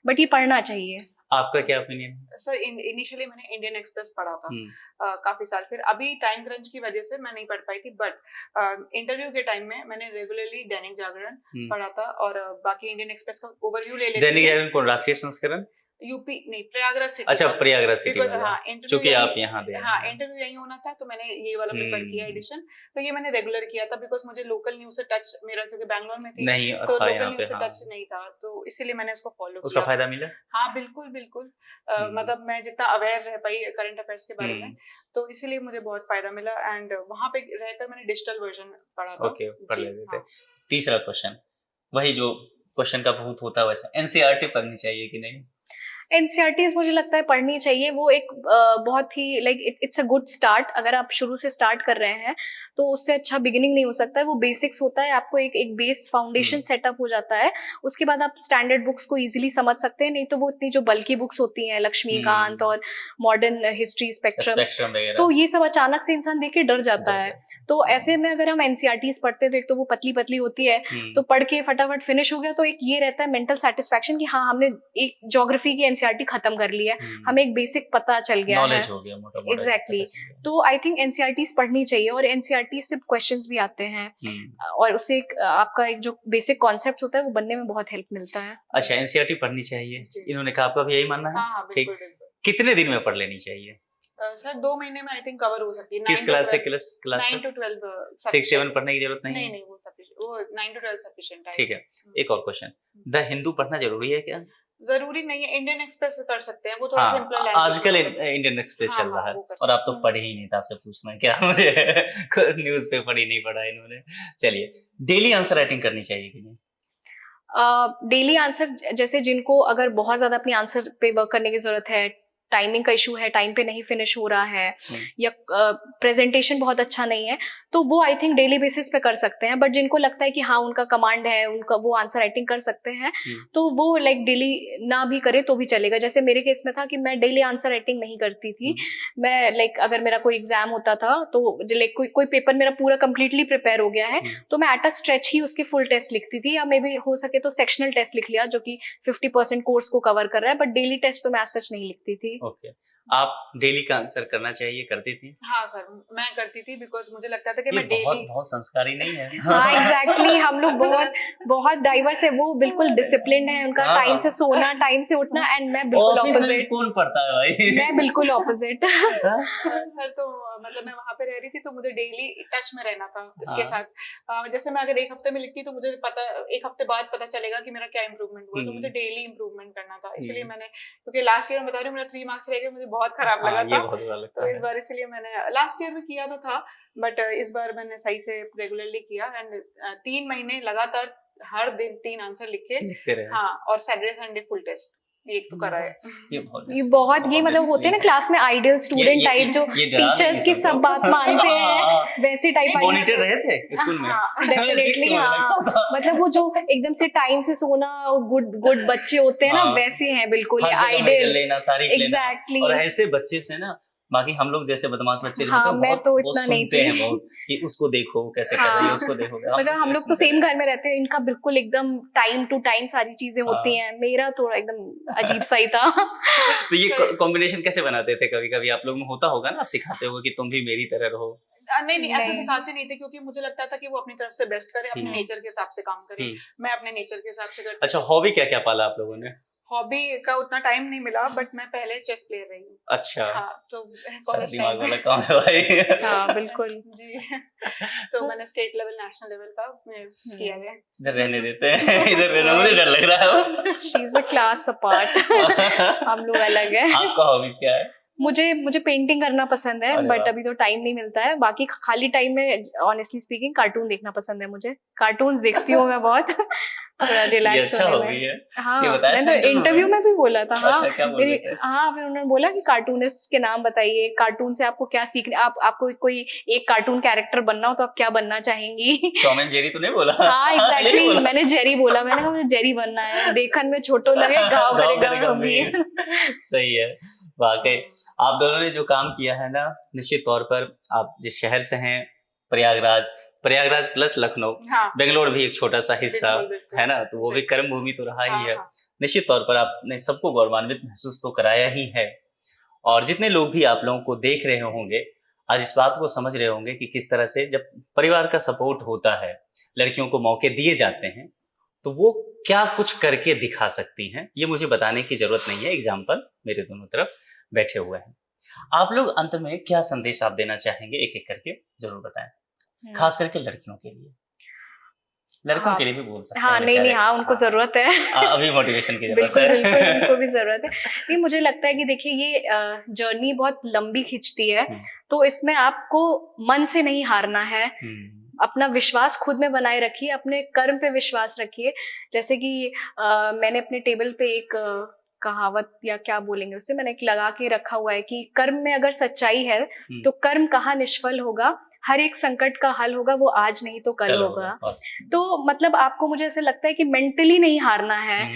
बट ये पढ़ना चाहिए। आपका क्या ओपिनियन? सर इनिशियली मैंने इंडियन एक्सप्रेस पढ़ा था काफी साल, फिर अभी टाइम क्रंच की वजह से मैं नहीं पढ़ पाई थी, बट इंटरव्यू के टाइम में मैंने रेगुलरली दैनिक जागरण पढ़ा था, और बाकी इंडियन एक्सप्रेस का ओवरव्यू ले लेती थी। दैनिक जागरण कौन, राष्ट्रीय संस्करण यूपी नहीं, प्रयागराज सिटी। अच्छा, प्रयागराज सिटी बिकॉज वाला। हाँ क्योंकि आप यहाँ दे हाँ इंटरव्यू यही होना था, तो मैंने ये वाला प्रेफर किया एडिशन। तो ये मैंने रेगुलर किया था बिकॉज मुझे लोकल न्यूज से टच, मेरा क्योंकि बैंगलोर में थी नहीं तो था, लोकल न्यूज से हाँ। टच नहीं था, तो इसीलिए मैंने उसको फॉलो किया। उसका फायदा मिला? हाँ बिल्कुल बिल्कुल, मतलब मैं जितना अवेयर रह पाई करंट अफेयर्स के बारे में, तो इसीलिए मुझे बहुत फायदा मिला। एंड वहाँ पे रहकर मैंने डिजिटल वर्जन पढ़ा था। ओके, पढ़ लेते थे। तीसरा क्वेश्चन, वही जो क्वेश्चन का भूत होता है वैसा, एनसीईआरटी पढ़नी चाहिए कि नहीं? एनसीईआरटीज मुझे लगता है पढ़नी चाहिए। वो एक बहुत ही like it's a good start. अगर आप शुरू से स्टार्ट कर रहे हैं तो उससे अच्छा बिगिनिंग नहीं हो सकता है। वो बेसिक्स होता है, आपको एक बेस फाउंडेशन सेटअप हो जाता है। उसके बाद आप स्टैंडर्ड बुक्स को इजीली समझ सकते हैं। नहीं तो वो इतनी जो बल्कि बुक्स होती हैं, लक्ष्मीकांत और मॉडर्न हिस्ट्री, स्पेक्ट्रम, तो ये सब अचानक से इंसान देख के डर जाता है। तो ऐसे में अगर हम एनसीईआरटीज पढ़ते हैं तो एक तो वो पतली पतली होती है, तो पढ़ के फटाफट फिनिश हो गया, तो एक ये रहता है मेंटल सेटिस्फैक्शन कि हाँ हमने एक ज्योग्राफी की एनसीईआरटी खत्म कर ली है, हमें एक बेसिक पता चल गया है, हो गया मोटा-मोटा। एग्जैक्टली। तो आई थिंक एनसीईआरटीज पढ़नी चाहिए, और एनसीईआरटी से क्वेश्चंस भी आते हैं और उससे आपका एक जो बेसिक कॉन्सेप्ट होता है वो बनने में बहुत हेल्प मिलता है। अच्छा, एनसीईआरटी पढ़नी चाहिए, इन्होंने कहा, आपका भी यही मानना है? ठीक, कितने दिन में पढ़ लेनी चाहिए? सर 2 महीने में आई थिंक कवर हो सकती है। किस क्लास से क्लास 9 to 12 6-7 पढ़ने की जरूरत नहीं है? नहीं वो सफिशिएंट, वो 9 to 12 सफिशिएंट है। ठीक है। एक और क्वेश्चन, द हिंदू पढ़ना जरूरी है क्या? जरूरी नहीं है, इंडियन एक्सप्रेस कर सकते हैं, वो थोड़ा हाँ, सिंपल है। आजकल इंडियन एक्सप्रेस चल रहा है, और आप तो पढ़े ही नहीं था, आपसे पूछना है क्या मुझे न्यूज़पेपर ही नहीं पढ़ा इन्होंने। चलिए, डेली आंसर राइटिंग करनी चाहिए कि नहीं? डेली आंसर, जैसे जिनको अगर बहुत ज्यादा अपनी आंसर पे वर्क करने की जरूरत है, टाइमिंग का इशू है, टाइम पे नहीं फिनिश हो रहा है, या प्रेजेंटेशन बहुत अच्छा नहीं है, तो वो आई थिंक डेली बेसिस पे कर सकते हैं। बट जिनको लगता है कि हाँ उनका कमांड है, उनका वो आंसर राइटिंग कर सकते हैं, तो वो लाइक डेली ना भी करे तो भी चलेगा। जैसे मेरे केस में था कि मैं डेली आंसर राइटिंग नहीं करती थी। मैं लाइक अगर मेरा कोई एग्जाम होता था तो लाइक कोई पेपर मेरा पूरा कंप्लीटली प्रिपेयर हो गया है, तो मैं एट अ स्ट्रेच ही उसके फुल टेस्ट लिखती थी, या मे बी हो सके तो सेक्शनल टेस्ट लिख लिया जो कि 50% कोर्स को कवर कर रहा है, बट डेली टेस्ट तो मैं सच नहीं लिखती थी। ओके, आप डेली का आंसर करना चाहिए, करती थी? हाँ सर, मैं करती थी बिकॉज मुझे लगता था कि मैं डेली। बहुत संस्कारी नहीं है? हाँ एग्जैक्टली, हम लोग बहुत डाइवर्स है, वो बिल्कुल डिसिप्लिन है, उनका टाइम से सोना, टाइम से उठना, एंड मैं बिल्कुल ऑपोजिट। कौन पढ़ता है भाई? मैं बिल्कुल ऑपोजिट। सर तो मतलब मैं वहाँ पे रह रही थी तो मुझे डेली टच में रहना था इसके साथ। जैसे मैं अगर एक हफ्ते में लिखती तो मुझे पता, एक हफ्ते बाद पता चलेगा कि मेरा क्या इंप्रूवमेंट हुआ, तो मुझे डेली इंप्रूवमेंट करना था। इसलिए मैंने, क्योंकि लास्ट ईयर में बता रही हूँ मेरा 3 मार्क्स रह गए, मुझे बहुत खराब लगा था, तो इस बार इसलिए मैंने लास्ट ईयर में किया तो था, बट इस बार मैंने सही से रेगुलरली किया। एंड 3 महीने लगातार हर दिन 3 आंसर लिखे। हाँ, और सैटरडे संडे फुल टेस्ट, एक तो करा है। ये मतलब होते हैं ना क्लास में आइडियल स्टूडेंट टाइप, जो टीचर्स की सब बात मानते हैं, वैसे टाइप मॉनिटर रहे थे स्कूल में? डेफिनेटली हाँ, मतलब वो जो एकदम से टाइम से सोना, गुड बच्चे होते हैं ना, वैसे हैं बिल्कुल आइडियल लेना, तारीफ लेना। एग्जैक्टली। और ऐसे बच्चे से ना, बाकी हम लोग जैसे बदमाश बच्चे हाँ, होते हैं, मैं तो इतना नहीं थी बहुत कि उसको देखो कैसे कर रही है, उसको देखो। मतलब हम लोग तो सेम घर में रहते हैं, इनका बिल्कुल एकदम टाइम टू टाइम सारी चीजें होती हैं, मेरा थोड़ा एकदम अजीब सा ही था। तो ये कॉम्बिनेशन कैसे बनाते थे? कभी कभी आप लोग में होता होगा ना, आप सिखाते हो कि तुम भी मेरी तरह रहो? नहीं, ऐसा सिखाते नहीं थे, क्योंकि मुझे लगता था कि वो अपनी तरफ से बेस्ट करे, अपने नेचर के हिसाब से काम करे, मैं अपने नेचर के हिसाब से करती। अच्छा, हॉबी क्या क्या पाला आप लोगों ने? हॉबी का उतना टाइम नहीं मिला, बट मैं पहले चेस प्लेयर रही हूँ। अच्छा, हाँ, तो कॉलेज दिमाग वाला काम है भाई। हाँ बिल्कुल जी। तो मैंने स्टेट लेवल, नेशनल लेवल का किया है। इधर रहने देते हैं, इधर रहने, मुझे डर लग रहा है। She is a class apart. हम लोग अलग है। आपका हॉबीज क्या है? मुझे पेंटिंग करना पसंद है, बट अभी तो टाइम नहीं मिलता है। बाकी खाली टाइम में ऑनेस्टली स्पीकिंग कार्टून देखना पसंद है मुझे। कार्टून्स देखती हूँ मैं बहुत, थोड़ा रिलैक्स अच्छा होने में। है। हाँ, मैंने तो इंटरव्यू में भी बोला था। हाँ, अच्छा, हाँ, फिर उन्होंने बोला कि कार्टूनिस्ट के नाम बताइए, कार्टून से आपको क्या सीखने, आपको कोई एक कार्टून कैरेक्टर बनना हो तो आप क्या बनना चाहेंगी? टॉम एंड जेरी तो नहीं बोला? हाँ एग्जैक्टली, मैंने जेरी बोला। मैंने कहा मुझे जेरी बनना है, देखन में छोटो लगे, गाँव करे गंभीर। सही है, वाकई आप दोनों ने जो काम किया है ना, निश्चित तौर पर आप जिस शहर से हैं, प्रयागराज प्लस लखनऊ, बेंगलोर भी एक छोटा सा हिस्सा है ना, तो वो भी कर्म भूमि तो रहा ही है। निश्चित तौर पर आपने सबको गौरवान्वित महसूस तो कराया ही है, और जितने लोग भी आप लोगों को देख रहे होंगे आज इस बात को समझ रहे होंगे कि किस तरह से जब परिवार का सपोर्ट होता है, लड़कियों को मौके दिए जाते हैं, तो वो क्या कुछ करके दिखा सकती हैं, ये मुझे बताने की जरूरत नहीं है, एग्जाम्पल मेरे दोनों तरफ बैठे हुए हैं। आप लोग अंत में क्या संदेश आप देना चाहेंगे, एक एक करके जरूर बताएं, खास करके लड़कियों के लिए। लड़कों के लिए भी बोल सकते हैं। हाँ, नहीं, हाँ, उनको जरूरत है। अभी मोटिवेशन की जरूरत है। बिल्कुल, उनको भी जरूरत है। नहीं, मुझे लगता है कि देखिए ये जर्नी बहुत लंबी खिंचती है, तो इसमें आपको मन से नहीं हारना है, अपना विश्वास खुद में बनाए रखिए, अपने कर्म पे विश्वास रखिए। जैसे कि मैंने अपने टेबल पे एक कहावत या क्या बोलेंगे उससे मैंने एक लगा के रखा हुआ है कि कर्म में अगर सच्चाई है तो कर्म कहाँ निष्फल होगा, हर एक संकट का हल होगा, वो आज नहीं तो कल होगा। तो मतलब आपको, मुझे ऐसे लगता है कि मेंटली नहीं हारना है,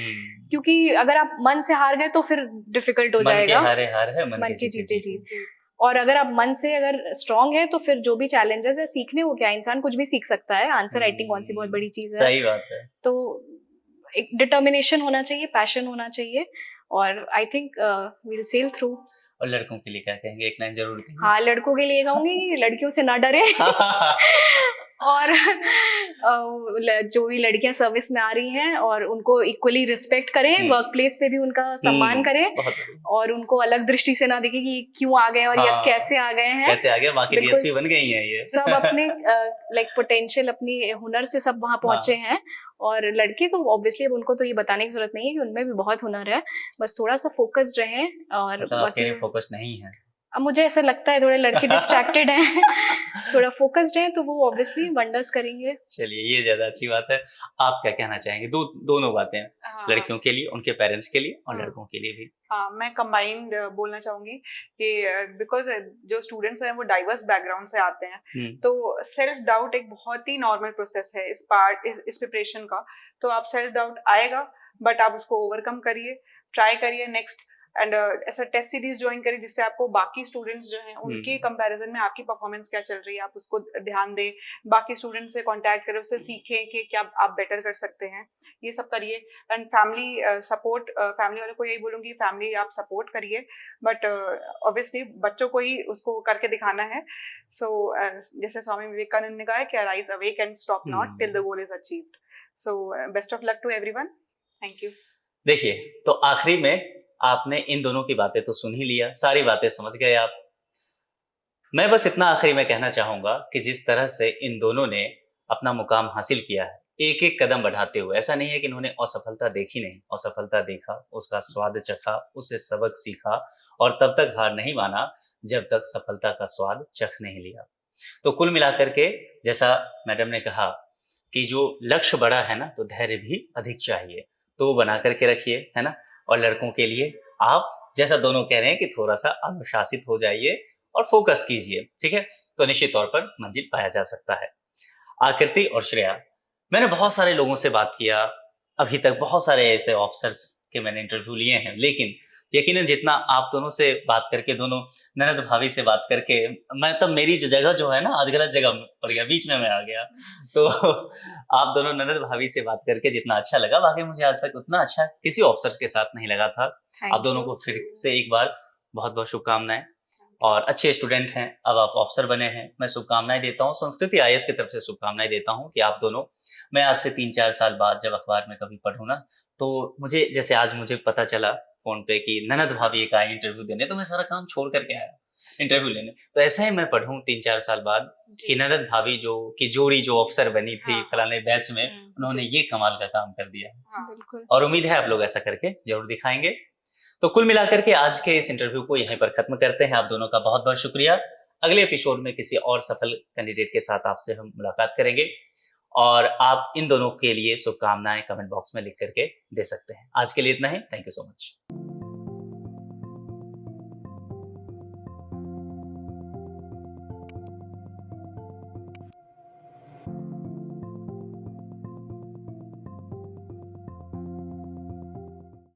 क्योंकि अगर आप मन से हार गए तो फिर डिफिकल्ट हो जाएगा। मन के हारे हार है, मन की जीते जीत। और अगर आप मन से अगर स्ट्रांग है तो फिर जो भी चैलेंजेस है, सीखने को क्या, इंसान कुछ भी सीख सकता है। आंसर राइटिंग कौन सी बहुत बड़ी चीज है। सही बात है। तो एक डिटर्मिनेशन होना चाहिए, पैशन होना चाहिए, और I think we'll sail through. और लड़कों के लिए क्या कहेंगे, एक लाइन जरूर कहेंगे। हाँ, लड़कों के लिए कहूंगी लड़कियों से ना डरे और जो भी लड़कियां सर्विस में आ रही हैं और उनको इक्वली रिस्पेक्ट करें, वर्क प्लेस पे भी उनका सम्मान करें, और उनको अलग दृष्टि से ना देखें कि क्यों आ गए और या कैसे आ गए हैं, कैसे आ गए, बाकी डीएसपी बन गई हैं ये। सब अपने लाइक पोटेंशियल, अपनी हुनर से सब वहां पहुंचे हैं। और लड़के तो ऑब्वियसली उनको तो ये बताने की जरूरत नहीं है कि उनमें भी बहुत हुनर है, बस थोड़ा सा फोकस्ड रहें। और बाकी फोकस नहीं है, अब मुझे ऐसा लगता है थोड़े लड़के डिस्ट्रैक्टेड हैं थोड़ा फोकस्ड हैं तो वो ऑब्वियसली वंडर्स करेंगे। चलिए, ये ज्यादा अच्छी बात है। आप क्या कहना चाहेंगे? दोनों बातें, लड़कियों के लिए, उनके पेरेंट्स के लिए, और लड़कों के लिए भी। हाँ, मैं कंबाइंड बोलना चाहूंगी कि बिकॉज जो स्टूडेंट्स हैं वो डाइवर्स बैकग्राउंड से आते हैं, तो सेल्फ डाउट एक बहुत ही नॉर्मल प्रोसेस है इस प्रिपरेशन का। तो आप सेल्फ डाउट आएगा, बट आप उसको ओवरकम करिए, ट्राई करिए नेक्स्ट, एंड ऐसा टेस्ट सीरीज ज्वाइन करें जिससे आपको बाकी स्टूडेंट्स जो हैं उनके कंपैरिजन में आपकी परफॉर्मेंस क्या चल रही है, आप उसको ध्यान दें, बाकी स्टूडेंट्स से कांटेक्ट करें, उससे सीखें कि क्या आप बेटर कर सकते हैं, ये सब करिए। एंड फैमिली सपोर्ट, फैमिली वालों को यही बोलूँगी, फैमिली आप सपोर्ट करिए, बट ऑब्वियसली बच्चों को ही उसको करके दिखाना है। सो जैसे स्वामी विवेकानंद ने कहा है कि arise awake and stop not till the goal is achieved. So best of luck to everyone, thank you. देखिए, तो आखिरी में आपने इन दोनों की बातें तो सुन ही लिया, सारी बातें समझ गए आप। मैं बस इतना आखिरी में कहना चाहूंगा कि जिस तरह से इन दोनों ने अपना मुकाम हासिल किया है, एक एक कदम बढ़ाते हुए, ऐसा नहीं है कि इन्होंने असफलता देखी नहीं, असफलता देखा, उसका स्वाद चखा, उससे सबक सीखा, और तब तक हार नहीं माना जब तक सफलता का स्वाद चख नहीं लिया। तो कुल मिलाकर के, जैसा मैडम ने कहा कि जो लक्ष्य बड़ा है ना, तो धैर्य भी अधिक चाहिए, तो वो बना करके रखिए, है ना। और लड़कों के लिए आप जैसा दोनों कह रहे हैं कि थोड़ा सा अनुशासित हो जाइए और फोकस कीजिए, ठीक है, तो निश्चित तौर पर मंजिल पाया जा सकता है। आकृति और श्रेया, मैंने बहुत सारे लोगों से बात किया अभी तक, बहुत सारे ऐसे ऑफिसर्स के मैंने इंटरव्यू लिए हैं, लेकिन यकीनन जितना आप दोनों से बात करके, दोनों ननद भाभी से बात करके, मैं तब मेरी जगह जो है ना, आज गलत जगह पड़ गया, बीच में मैं आ गया। तो आप दोनों ननद भाभी से बात करके जितना अच्छा लगा, बाकी मुझे आज तक उतना अच्छा किसी ऑफिसर के साथ नहीं लगा था। आप दोनों को फिर से एक बार बहुत बहुत शुभकामनाएं, और अच्छे स्टूडेंट हैं, अब आप ऑफिसर बने हैं, मैं शुभकामनाएं देता हूँ, संस्कृति आईएएस की तरफ से शुभकामनाएं देता हूँ कि आप दोनों, मैं आज से 3-4 साल बाद जब अखबार में कभी पढ़ूँ ना, तो मुझे, जैसे आज मुझे पता चला फोन पे कि ननद भाभी एक आए इंटरव्यू देने, तो मैं सारा काम छोड़ करके आया इंटरव्यू लेने, तो ऐसा ही मैं पढ़ूं 3-4 साल बाद कि ननद भाभी जो की जोड़ी जो अफसर बनी थी फलाने बैच में, उन्होंने ये कमाल का काम कर दिया। और उम्मीद है आप लोग ऐसा करके जरूर दिखाएंगे। तो कुल मिलाकर के आज के इस इंटरव्यू को यहीं पर खत्म करते हैं। आप दोनों का बहुत बहुत शुक्रिया। अगले एपिसोड में किसी और सफल कैंडिडेट के साथ आपसे हम मुलाकात करेंगे, और आप इन दोनों के लिए शुभकामनाएं कमेंट बॉक्स में लिख करके दे सकते हैं। आज के लिए इतना ही, थैंक यू सो मच।